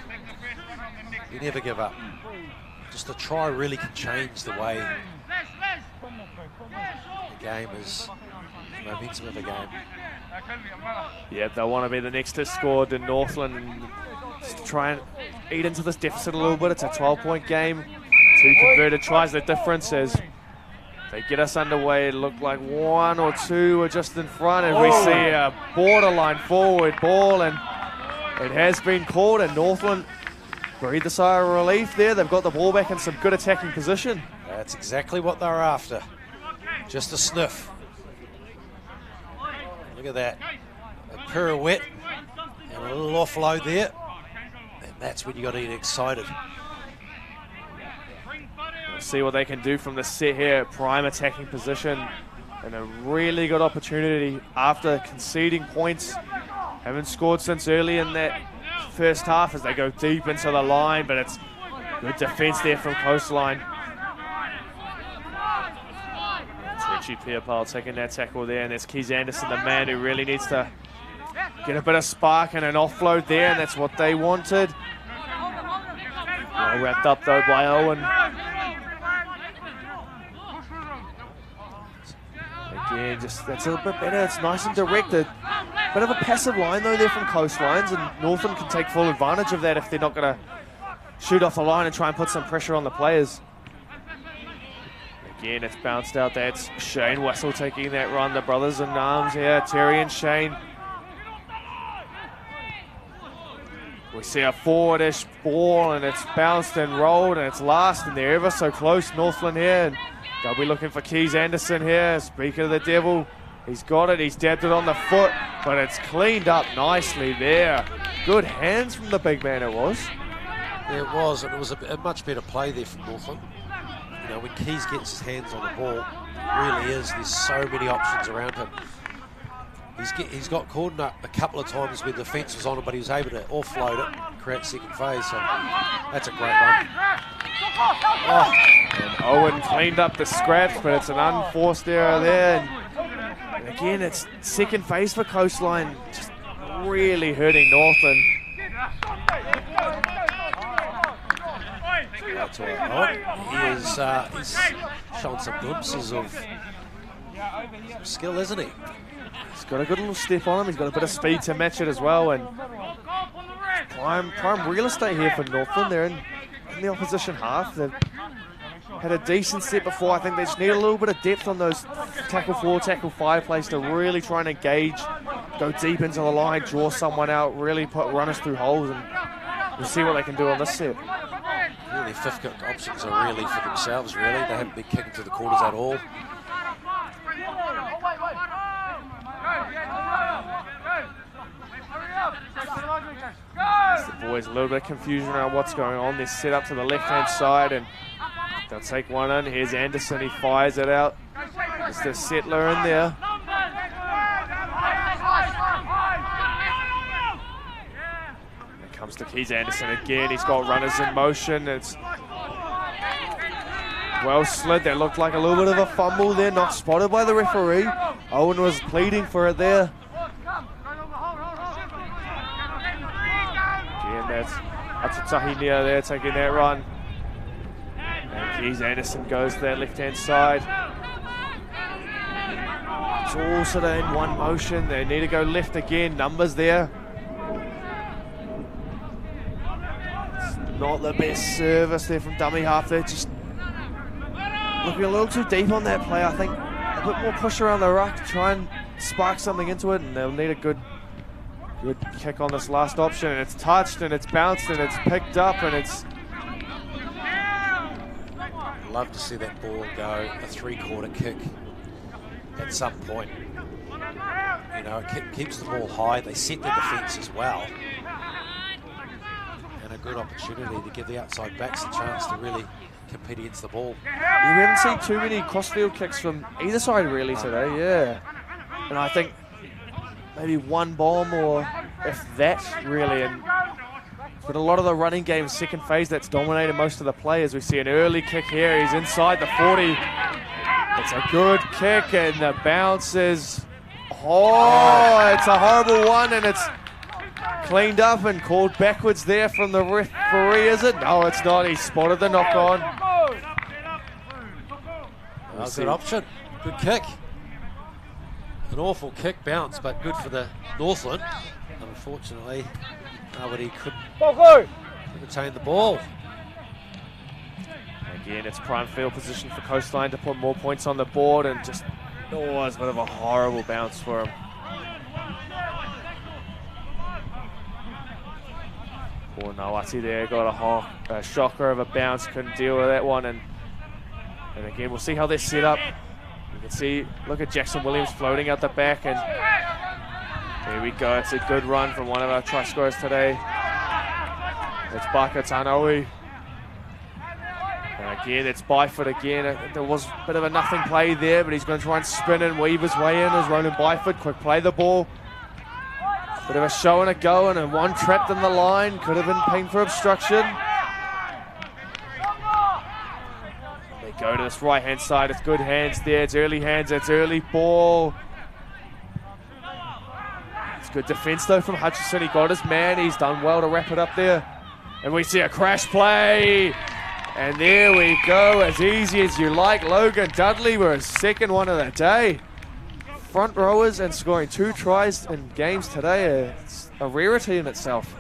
You never give up. Just a try really can change the way the game is, the momentum of the game. Yeah, they'll want to be the next to score in Northland and just try and eat into this deficit a little bit. It's a 12-point game. 2 converted tries, the difference is they get us underway. It looked like 1 or 2 are just in front, and we see a borderline forward ball, and it has been called, and Northland breathe a sigh of relief there. They've got the ball back in some good attacking position. That's exactly what they're after. Just a sniff. Look at that. A pirouette and a little offload there. And that's when you got to get excited. We'll see what they can do from the set here. Prime attacking position and a really good opportunity after conceding points. Haven't scored since early in that first half as they go deep into the line, but it's good defence there from Coastline. It's Richie Pierpal taking that tackle there, and there's Keys Anderson, the man who really needs to get a bit of spark and an offload there, and that's what they wanted. Well wrapped up though by Owen. Again, just that's a little bit better. It's nice and directed. Bit of a passive line though there from Coastlines, and Northland can take full advantage of that if they're not going to shoot off the line and try and put some pressure on the players. Again, it's bounced out. That's Shane Wessel taking that run. The brothers in arms here, Terry and Shane. We see a forwardish ball, and it's bounced and rolled, and it's last, and they're ever so close, Northland here. And they'll be looking for Keys Anderson here. Speaker of the devil. He's got it, he's dabbed it on the foot, but it's cleaned up nicely there. Good hands from the big man it was. Yeah, it was, and it was a much better play there from Northland. You know, when Keys gets his hands on the ball, it really is, there's so many options around him. He's got caught up a couple of times where the defence was on him, but he was able to offload it and create second phase, so that's a great run. Oh, and Owen cleaned up the scraps, but it's an unforced error there. And again, it's second phase for Coastline, just really hurting Northland. He's shown some glimpses of some skill, isn't he? He's got a good little step on him. He's got a bit of speed to match it as well. And prime real estate here for Northland. They're in the opposition half. They've had a decent set before. I think they just need a little bit of depth on those tackle 4, tackle 5 plays to really try and engage, go deep into the line, draw someone out, really put runners through holes, and we'll see what they can do on this set. Really, fifth kick options are really for themselves, really. They haven't been kicking to the quarters at all. The boys, a little bit of confusion around what's going on. They're set up to the left-hand side, and they'll take one in. Here's Anderson, he fires it out. It's the settler in there. Here comes to Keys Anderson again. He's got runners in motion. It's well slid. That looked like a little bit of a fumble there, not spotted by the referee. Owen was pleading for it there. Again, that's Atutahinia there taking that run. And Keys Anderson goes to that left-hand side. It's all sort of in one motion. They need to go left again. Numbers there. It's not the best service there from dummy half there. Just looking a little too deep on that play. I think a bit more push around the ruck, try and spark something into it, and they'll need a good kick on this last option. And it's touched, and it's bounced, and it's picked up, and it's... Love to see that ball go a three-quarter kick at some point. You know, it keeps the ball high. They set the defence as well. And a good opportunity to give the outside backs a chance to really compete against the ball. Yeah, we haven't seen too many crossfield kicks from either side really today, yeah. And I think maybe one bomb or if that really. But a lot of the running game second phase that's dominated most of the players. We see an early kick here. He's inside the 40. It's a good kick and the bounce is, oh, it's a horrible one and it's cleaned up and called backwards there from the referee, is it? No, it's not. He spotted the knock on. That was an option. Good kick. An awful kick bounce, but good for the Northland. Unfortunately, nobody could retain the ball. Again, it's prime field position for Coastline to put more points on the board, and just, oh, it's a bit of a horrible bounce for him. Poor Nawati there, got a shocker of a bounce, couldn't deal with that one, and again, we'll see how they're set up. You can see, look at Jackson Williams floating out the back, and there we go. It's a good run from one of our try scorers today. It's Baka Tanaui. And again, it's Byford again. There was a bit of a nothing play there, but he's going to try and spin and weave his way in as Ronan Byford. Quick play the ball. Bit of a show and a go, and one trapped in the line. Could have been paying for obstruction. They go to this right-hand side. It's good hands there. It's early hands. It's early ball. It's good defense, though, from Hutchison. He got his man. He's done well to wrap it up there. And we see a crash play. And there we go, as easy as you like. Logan Dudley with his second one of the day. Front rowers and scoring 2 tries in games today. It's a rarity in itself.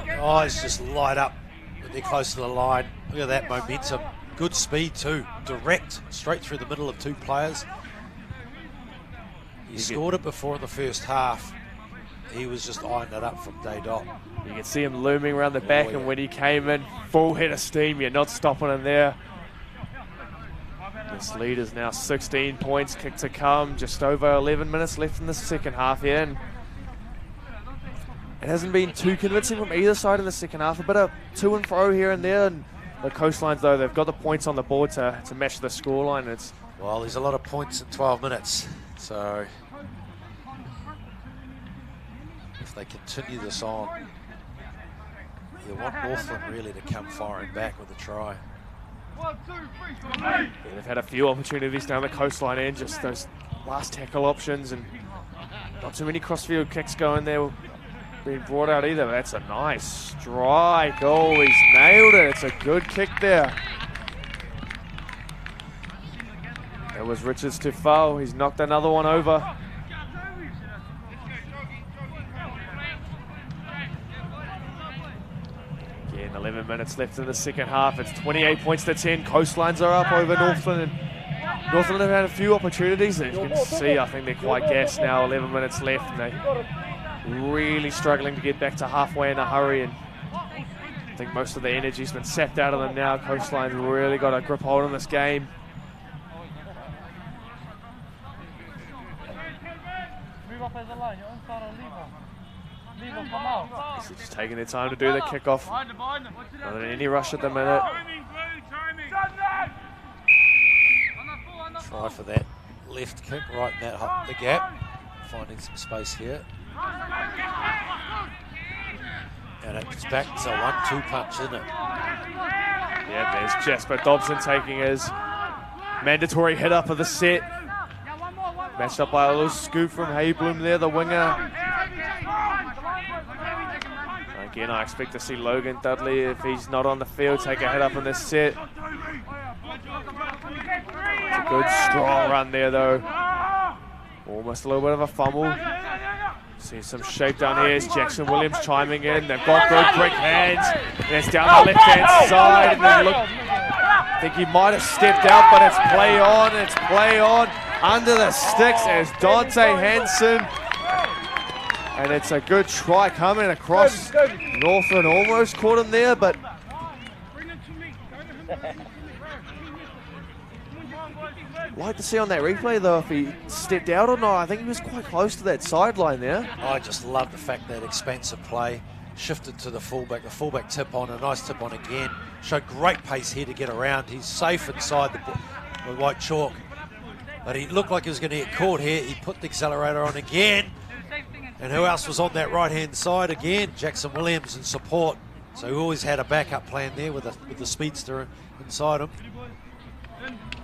Eyes just light up when they're close to the line. Look at that momentum. Good speed too. Direct, straight through the middle of 2 players. He scored it before in the first half. He was just eyeing it up from day dot. You can see him looming around the back, and when he came in, full head of steam. You're not stopping him there. This lead is now 16 points, kick to come. Just over 11 minutes left in the second half here. And it hasn't been too convincing from either side in the second half. A bit of to and fro here and there. And the Coastlines, though, they've got the points on the board to match the scoreline. Well, there's a lot of points in 12 minutes. So if they continue this on, you want Northland really to come firing back with a try. Yeah, they've had a few opportunities down the Coastline end, just those last tackle options, and not too many crossfield kicks going there being brought out either. But that's a nice strike. Oh, he's nailed it. It's a good kick there. That was Richards to foul. He's knocked another one over. Again, 11 minutes left in the second half. It's 28 points to 10. Coastlines are up over Northland. And Northland have had a few opportunities. As you can see, I think they're quite gassed now. 11 minutes left, and they're really struggling to get back to halfway in a hurry. And I think most of the energy's been sapped out of them now. Coastline's really got a grip hold on this game. So just taking their time to do the kickoff. Not in any rush at the minute. Try for that left kick right in that the gap. Finding some space here. And it's back to a 1-2 punch, isn't it? Yeah, there's Jasper Dobson taking his mandatory hit up of the set. Matched up by a little scoop from Haybloom there, the winger. Again, I expect to see Logan Dudley, if he's not on the field, take a hit up in this set. It's a good, strong run there, though. Almost a little bit of a fumble. See some shape down here. It's Jackson Williams chiming in. They've got good quick hands. And it's down the left-hand side. And then look, I think he might have stepped out, but it's play on. It's play on. Under the sticks as Dante Hansen. And it's a good try coming across. Northland almost caught him there, but like to see on that replay though if he stepped out or not. I think he was quite close to that sideline there. I just love the fact that expansive play shifted to the fullback tip on, a nice tip on again. Showed great pace here to get around. He's safe inside the white chalk, but he looked like he was going to get caught here. He put the accelerator on again. And who else was on that right-hand side again? Jackson Williams in support. So he always had a backup plan there with the speedster inside him.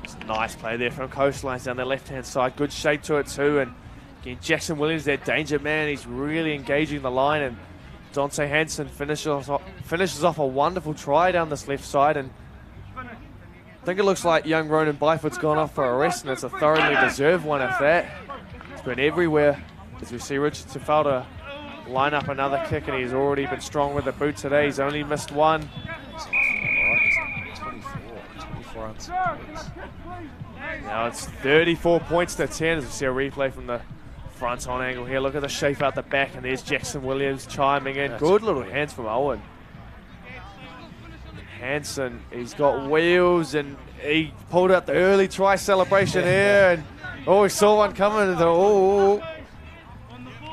It's a nice play there from Coastlines down the left-hand side. Good shape to it too. And again, Jackson Williams, their danger man. He's really engaging the line. And Dante Hansen finishes off a wonderful try down this left side. And I think it looks like young Ronan Byford's gone off for a rest, and it's a thoroughly deserved one at that. It's been everywhere. As we see Richardson failed to line up another kick, and he's already been strong with the boot today. He's only missed one. 24 unscored points. Now it's 34 points to 10 as we see a replay from the front on angle here. Look at the shape out the back, and there's Jackson Williams chiming in. Good little hands from Owen. Hansen, he's got wheels, and he pulled out the early try celebration here, and we saw one coming, and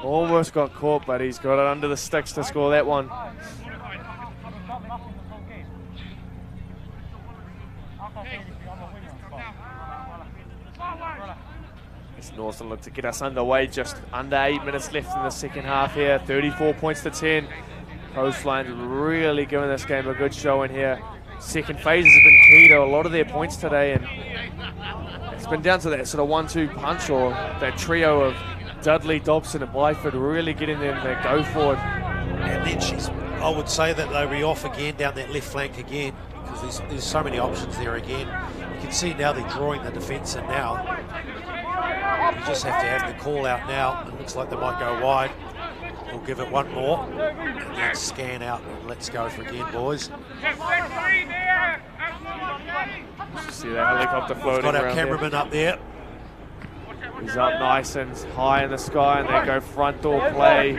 almost got caught, but he's got it under the sticks to score that one. It's Northland look to get us underway, just under 8 minutes left in the second half here. 34 points to 10. Coastline really giving this game a good showing here. Second phase has been key to a lot of their points today, and it's been down to that sort of 1-2 punch, or that trio of Dudley, Dobson and Byford really getting them to go forward. And then I would say that they'll be off again down that left flank again, because there's so many options there again. You can see now they're drawing the defence in now. You just have to have the call out now. It looks like they might go wide. We'll give it one more and then scan out and let's go for again, boys. See that helicopter floating We've got our around cameraman there. up there. He's up nice and high in the sky, and they go front door play.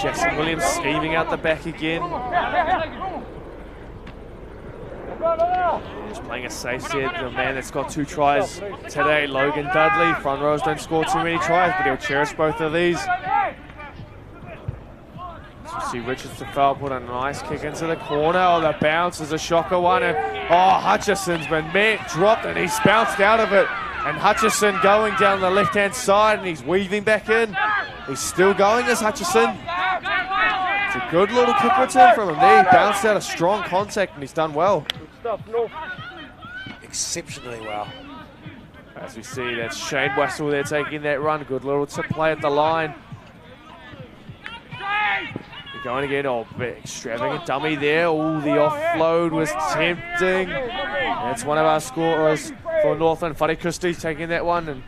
Jackson Williams scheming out the back again. Just playing a safe set. The man that's got 2 tries today, Logan Dudley. Front rows don't score too many tries, but he'll cherish both of these. So you see Richardson fell, put a nice kick into the corner. Oh, the bounce is a shocker one. And Hutchison's been met, dropped, and he's bounced out of it. And Hutchison going down the left-hand side, and he's weaving back in. He's still going as Hutchison. It's a good little kick return from him there. He bounced out a strong contact, and he's done well. Exceptionally well. As we see, that's Shane Wessel there taking that run. Good little tip play at the line. They're going again. Oh, big extravagant dummy there. Oh, the offload was tempting. That's one of our scorers for Northland. Whare Christie's taking that one. And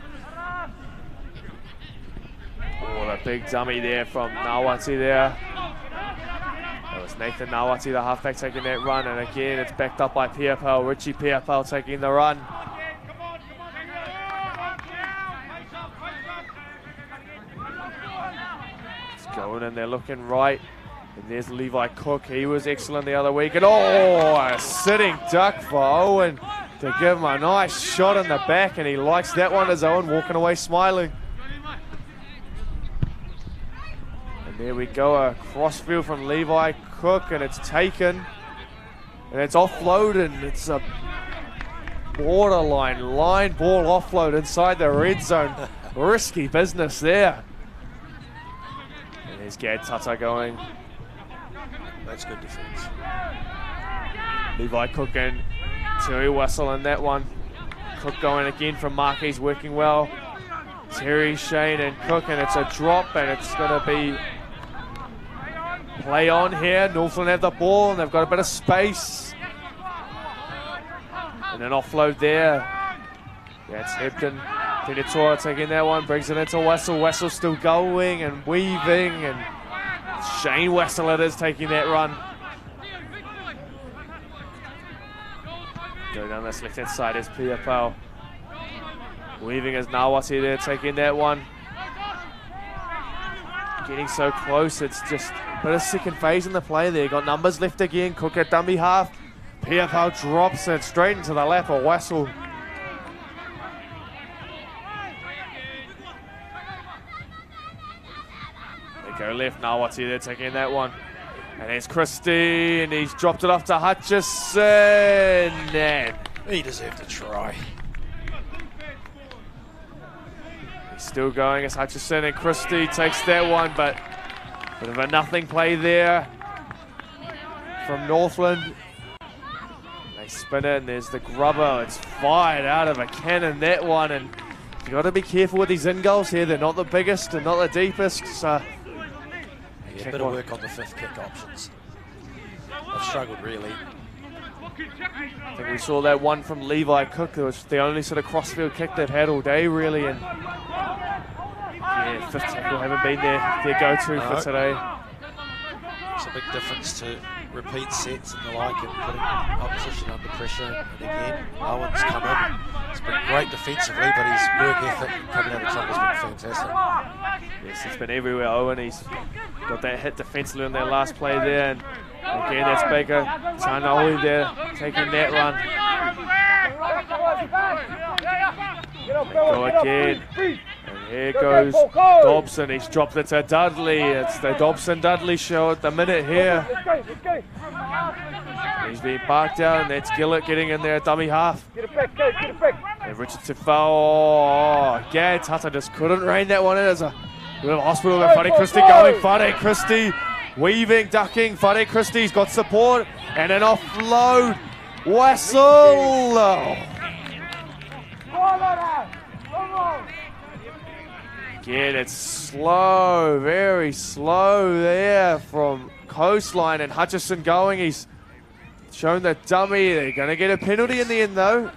a big dummy there from Nawati there. It was Nathan Nawati, the halfback, taking that run, and again it's backed up by Piapau. Richie Piapau taking the run. It's going in there looking right. And there's Levi Cook. He was excellent the other week. And a sitting duck for Owen to give him a nice shot in the back, and he likes that one as Owen walking away smiling. And there we go, a crossfield from Levi Cook, and it's taken. And it's offloaded. It's a borderline line ball offload inside the red zone. Risky business there. And there's Gad Tata going. That's good defence. Levi Cook and Terry Wessel in that one. Cook going again from Marquis, working well. Terry, Shane and Cook, and it's a drop, and it's going to be play on here. Northland have the ball, and they've got a bit of space. And an offload there. That's Hebden. Tinatora taking that one, brings it into Wessel. Wessel still going and weaving, and Shane Wessel it is taking that run. Go down this left-hand side is Piapau. Weaving as Nawati there, taking that one. Getting so close, it's just a bit of second phase in the play there. Got numbers left again, Cook at dummy half. Piapau drops it straight into the lap of Wessel. They go left, Nawati there taking that one. And there's Christie, and he's dropped it off to Hutchison. And He deserved a try. he's still going as Hutchison, and Christie takes that one, but a bit of a nothing play there from Northland. They spin it, and there's the grubber. It's fired out of a cannon, that one, and you've got to be careful with these in goals here. They're not the biggest and not the deepest, so Yeah, a bit of work on the fifth kick options. They've struggled really. I think we saw that one from Levi Cook. It was the only sort of crossfield kick they've had all day, really. And yeah, fifth tackle haven't been their go-to for today. It's a big difference to repeat sets and the like, and putting opposition under pressure. And again, Owen's come in. It's been great defensively, but his work ethic coming out of trouble has been fantastic. Yes, it's been everywhere, Owen. He's got that hit defensively on that last play there. And again, that's Baker Tanaui there, taking that run. They go again. And here goes Dobson. He's dropped it to Dudley. It's the Dobson-Dudley show at the minute here. He's been parked down. That's Gillett getting in there at dummy half. And Richard Tifau. Gad Tata just couldn't rein that one in. There's a bit of a hospital there. Whare Christie going. Whare Christie weaving, ducking. Whare Christie's got support. And an offload. Wessel. Again, it's slow, very slow there from Coastline, and Hutchison going. He's shown the dummy. They're going to get a penalty in the end, though.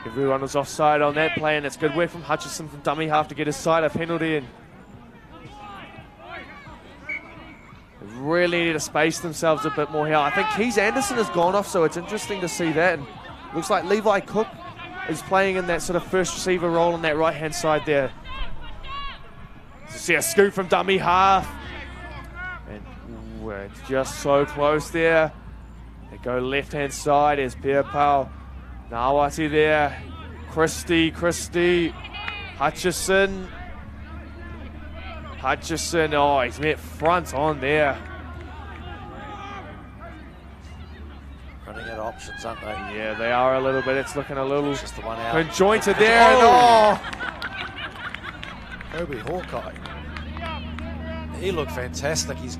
Everyone was offside on that play, and it's good work from Hutchison from dummy half to get his side a penalty. And they really need to space themselves a bit more here. I think Keys Anderson has gone off, so it's interesting to see that. And looks like Levi Cook is playing in that sort of first receiver role on that right-hand side there. So see a scoop from dummy half. And it's just so close there. They go left-hand side. There's Piapau. Nawati there. Christie. Hutchison. Oh, he's met front on there. Running out of options, aren't they? Yeah, they are a little bit. It's looking a little Just the one out. conjointed there. Oh. Kobe Hawkeye. He looked fantastic. He's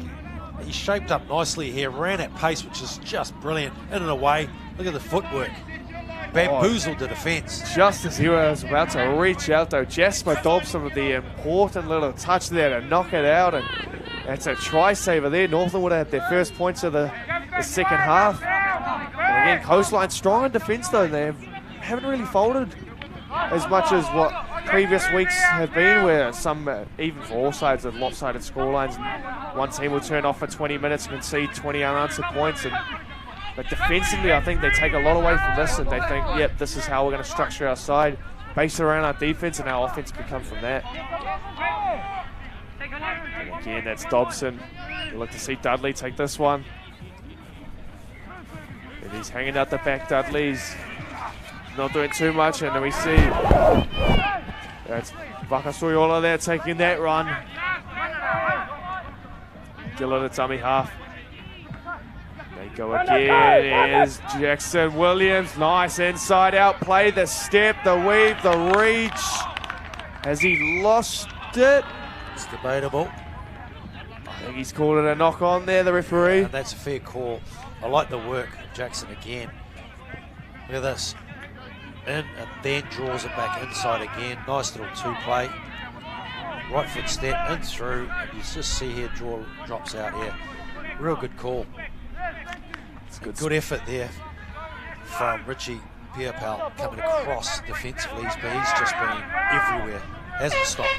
shaped up nicely here. Ran at pace, which is just brilliant. In and away. Look at the footwork. Bamboozled the defence. Just as he was about to reach out, though, Jasper Dobson with the important little touch there to knock it out. And that's a try saver there. Northland would have had their first points of the second half. And again, Coastline strong in defence, though. They haven't really folded as much as what previous weeks have been, where some, even for all sides, have lopsided scorelines. And one team will turn off for 20 minutes and concede 20 unanswered points. But defensively, I think they take a lot away from this, and they think, yep, this is how we're going to structure our side, based around our defense, and our offense can come from that. And again, that's Dobson. You'll look to see Dudley take this one. And he's hanging out the back, Dudley's not doing too much, and then we see that's Vakasoyola there taking that run. Gillett at dummy half. They go again. Here's Jackson Williams. Nice inside out play. The step, the weave, the reach. Has he lost it? It's debatable. I think he's called it a knock on there, the referee. And that's a fair call. I like the work of Jackson again. Look at this. In and then draws it back inside again. Nice little two play. Right foot step in through. You just see here, drops out here. Real good call. It's good effort there from Richie Pierpal coming across defensively. He's just been everywhere. Hasn't stopped.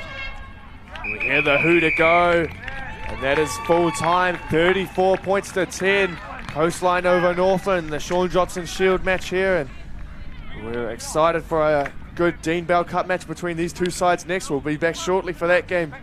We hear the who to go. And that is full time. 34 points to 10. Coastline over Northland. The Shaun Johnson Shield match here. And we're excited for a good Dean Bell Cup match between these two sides next. We'll be back shortly for that game.